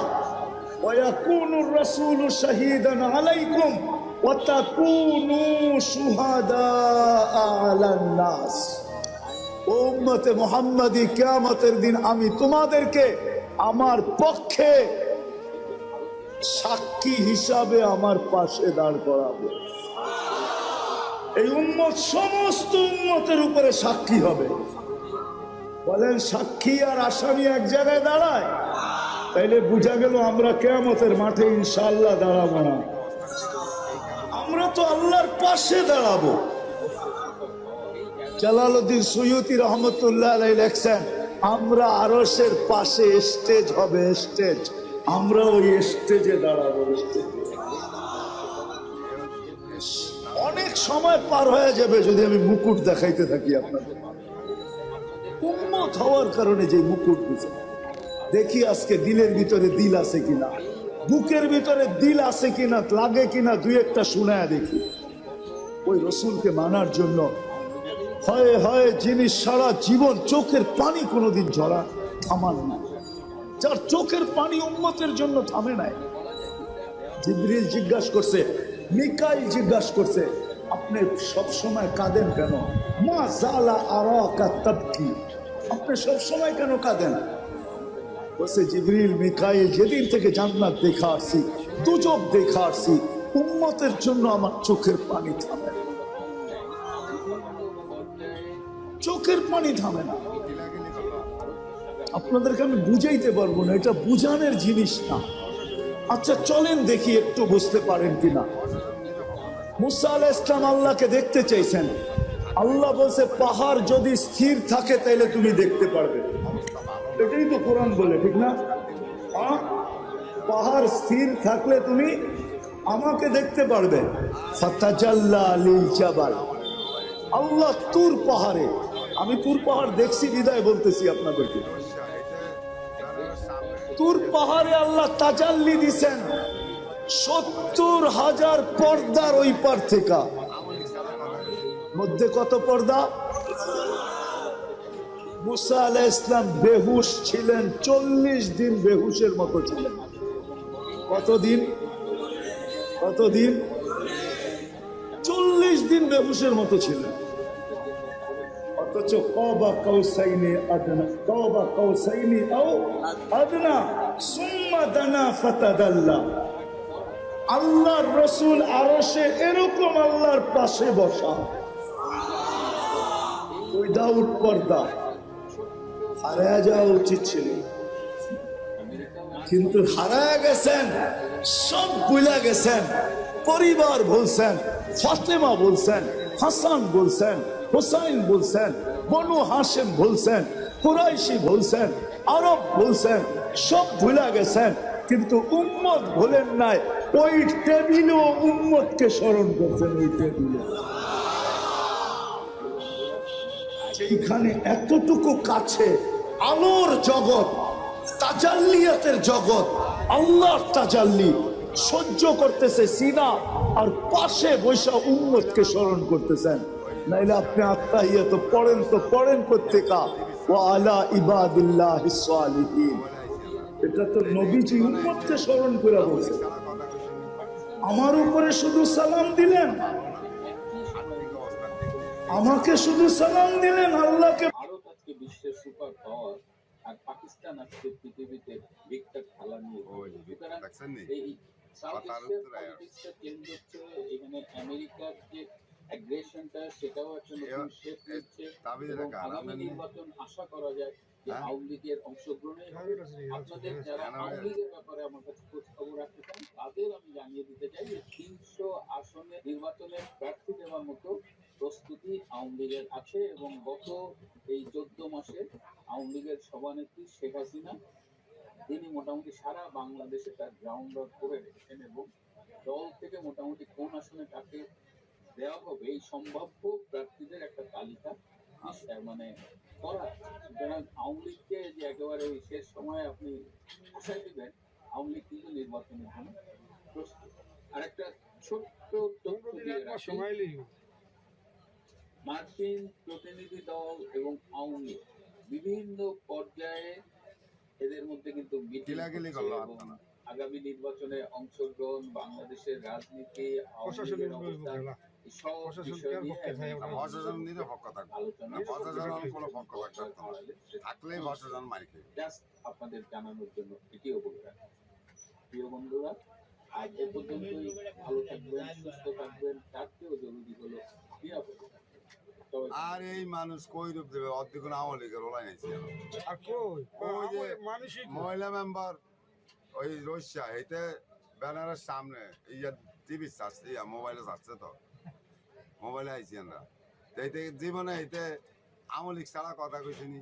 ওয়ায়াকুনুর রাসূলু শাহীদান আলাইকুম ওয়া তাকুনু শুহাদা আলান নাস। উম্মতে মুহাম্মাদী, কিয়ামতের দিন আমি তোমাদেরকে আমার পক্ষে সাক্ষী হিসাবে আমার পাশে দাঁড় করাবো। এই উম্মত সমস্ত উম্মতের উপরে সাক্ষী হবে। বলেন সাক্ষী আর আসামি এক জায়গায় দাঁড়ায়? তাইলে বুঝা গেল আমরা কিয়ামতের মাঠে ইনশাআল্লাহ দাঁড়াবো না, আমরা তো আল্লাহর পাশে দাঁড়াবো। জালালউদ্দিন সুয়ুতি রহমতুল্লাহ আলাইহি লেখছেন, আমরা আরশের পাশে স্টেজ হবে, স্টেজ, আমরা ওই স্টেজে দাঁড়াবো। অনেক সময় পার হয়ে যাবে যদি আমি মুকুট দেখাইতে থাকি আপনাদের। উম্মত হওয়ার কারণে যে মুকুট দিচ্ছে, দেখি আজকে দিলের ভিতরে দিল আছে কিনা, বুকের ভিতরে দিল আছে কিনা, লাগে কিনা, দুই একটা শুনায় দেখি। ওই রসুলকে মানার জন্য হয় হয় যিনি সারা জীবন চোখের পানি কোনোদিন ঝরা থামান না, যার চোখের পানি উম্মতের জন্য থামে নাই। জিবরিল জিজ্ঞাসা করছে, মিকাইল জিজ্ঞাসা করছে, আপনি সবসময় কাঁদেন কেন? মা জালা আরাকা তাবকি, আপনি সবসময় কেন কাঁদেন? বলছে, জিবরিল মিকাইল, যেদিন থেকে জান্নাত দেখা আসছি, দুজক দেখা আসছি, উম্মতের জন্য আমার চোখের পানি থামে না, চোখের পানি থামে না। আপনাদেরকে আমি বুঝাইতে পারবো না, এটা বুঝানোর জিনিস না। আচ্ছা চলেন দেখি একটু বুঝতে পারেন কিনা। মুসা আলাইহিস সালাম আল্লাহকে দেখতে চাইছেন, আল্লাহ বলছে পাহাড় যদি স্থির থাকে তাহলে তুমি দেখতে পারবে। এটাই তো কোরআন বলে, ঠিক না? পাহাড় স্থির থাকলে তুমি আমাকে দেখতে পারবে। ফাতাজাল্লা লিল জাবাল, আল্লাহ তুর পাহাড়ে, আমি তুর পাহাড় দেখছি বিদায় বলতেছি আপনাদেরকে, তুর পাহাড়ে আল্লাহ তাজাল্লি দিছেন 70,000 পর্দার ওই পার থেকে। মধ্যে কত পর্দা? মুসা আলাইহিস সালাম বেহুশ ছিলেন, 40 দিন বেহুশের মতো ছিলেন। কতদিন? 40 দিন বেহুশের মতো ছিলেন। অথচ কাবা কাউসাইনি আও আদনা সুম্মা দানা ফাতাদাল্লা। আল্লাহর রাসূল আরশে এরকম আল্লাহর পাশে বসা, উইদাউট পর্দা। হারায়া যাওয়া উচিত ছিল, কিন্তু হারায়া গেছেন, সব ভুলে গেছেন। পরিবার বলছেন, ফাতেমা বলছেন, হাসান বলছেন, হুসাইন বলছেন, বনু হাশেম বলছেন, কুরাইশি বলছেন, আরব বলছেন, সব ভুলে গেছেন। কিন্তু উম্মত ভুলেন নাই। ওই টেবিলেও উম্মতকে স্মরণ করছেন। ওই টেবিলে সেইখানে এতটুকু কাছে আলোর জগৎ, তাজাল্লিয়াতের জগৎ, আল্লাহর তাজাল্লি সহ্য করতেছে সিনা, আর পাশে বৈশা উম্মতকে স্মরণ করতেছেন। নাইলে আপনি আত্মাহিয়াত পড়েন প্রত্যেকা ওয়া আলা ইবাদিল্লাহিস সালিহিন। এটা তো নবীজি উম্মতকে স্মরণ করে বলছেন। আমার উপরে শুধু সালাম দিলেন, আমাকে শুধু সালাম দিলেন, আল্লাহকে। ভারত আজকে বিশ্বের সুপার পাওয়ার, আর পাকিস্তান আজকে পৃথিবীতে বিগটা খেলা নিয়ে। সুতরাং এই সাউথ এশিয়ার পলিটিক্সটা চেঞ্জ হচ্ছে। এখানে আমেরিকার যে অ্যাগ্রেশনটা, সেটাও একটা নতুন শেপ নিচ্ছে, এবং আগামী নির্বাচন আশা করা যায় যে আওয়ামী লীগের অংশগ্রহণে। আপনাদের যারা আওয়ামী লীগের ব্যাপারে আমার কাছে খোঁজ খবর রাখতে চান, তাদের আমি জানিয়ে দিতে চাই যে 300 আসনে নির্বাচনে প্রার্থী দেওয়ার মতো প্রস্তুতি আওয়ামী লীগের আছে। এবং গত এই 14 মাসে আওয়ামী লীগের সভানেত্রী শেখ হাসিনা, তিনি মোটামুটি সারা বাংলাদেশে তার গ্রাউন্ড ওয়ার্ক করে রেখেছেন, এবং দল থেকে মোটামুটি কোন আসনে কাকে দেওয়া হবে এই সম্ভাব্য প্রার্থীদের একটা তালিকা মানে করা আছে। সুতরাং আওয়ামী লীগকে যে একেবারে শেষ সময় আপনি আশায় দিবেন, আওয়ামী লীগ কিন্তু নির্বাচনের জন্য প্রস্তুত। আর একটা ছোট্ট তথ্য দিয়ে রাখি, মার্কিন প্রতিনিধি দল এবং আওয়ামী লীগ বিভিন্ন পর্যায়ে এদের মধ্যে কিন্তু আগামী নির্বাচনে অংশগ্রহণ, বাংলাদেশের রাজনীতি, আপনাদের জানানোর জন্য এটিও বলে রাখি। প্রিয় বন্ধুরা, আজ এ পর্যন্তই। ভালো থাকবেন, সুস্থ থাকবেন, তার চেয়েও জরুরি হলো নিরাপদ। আর এই মানুষ কই রূপ দেবে? অর্ধেক আওয়ামী লীগের ওলাই নাইছে। মহিলা মেম্বার ওই রশিয়া এইতে ব্যানারের সামনে ইয়া টিভি চাচ্ছে, ইয়া মোবাইলে চাচ্ছে, তো মোবাইলে আইছি আমরা। জীবনে এইতে আওয়ামী লীগ ছাড়া কথা কইছিনি।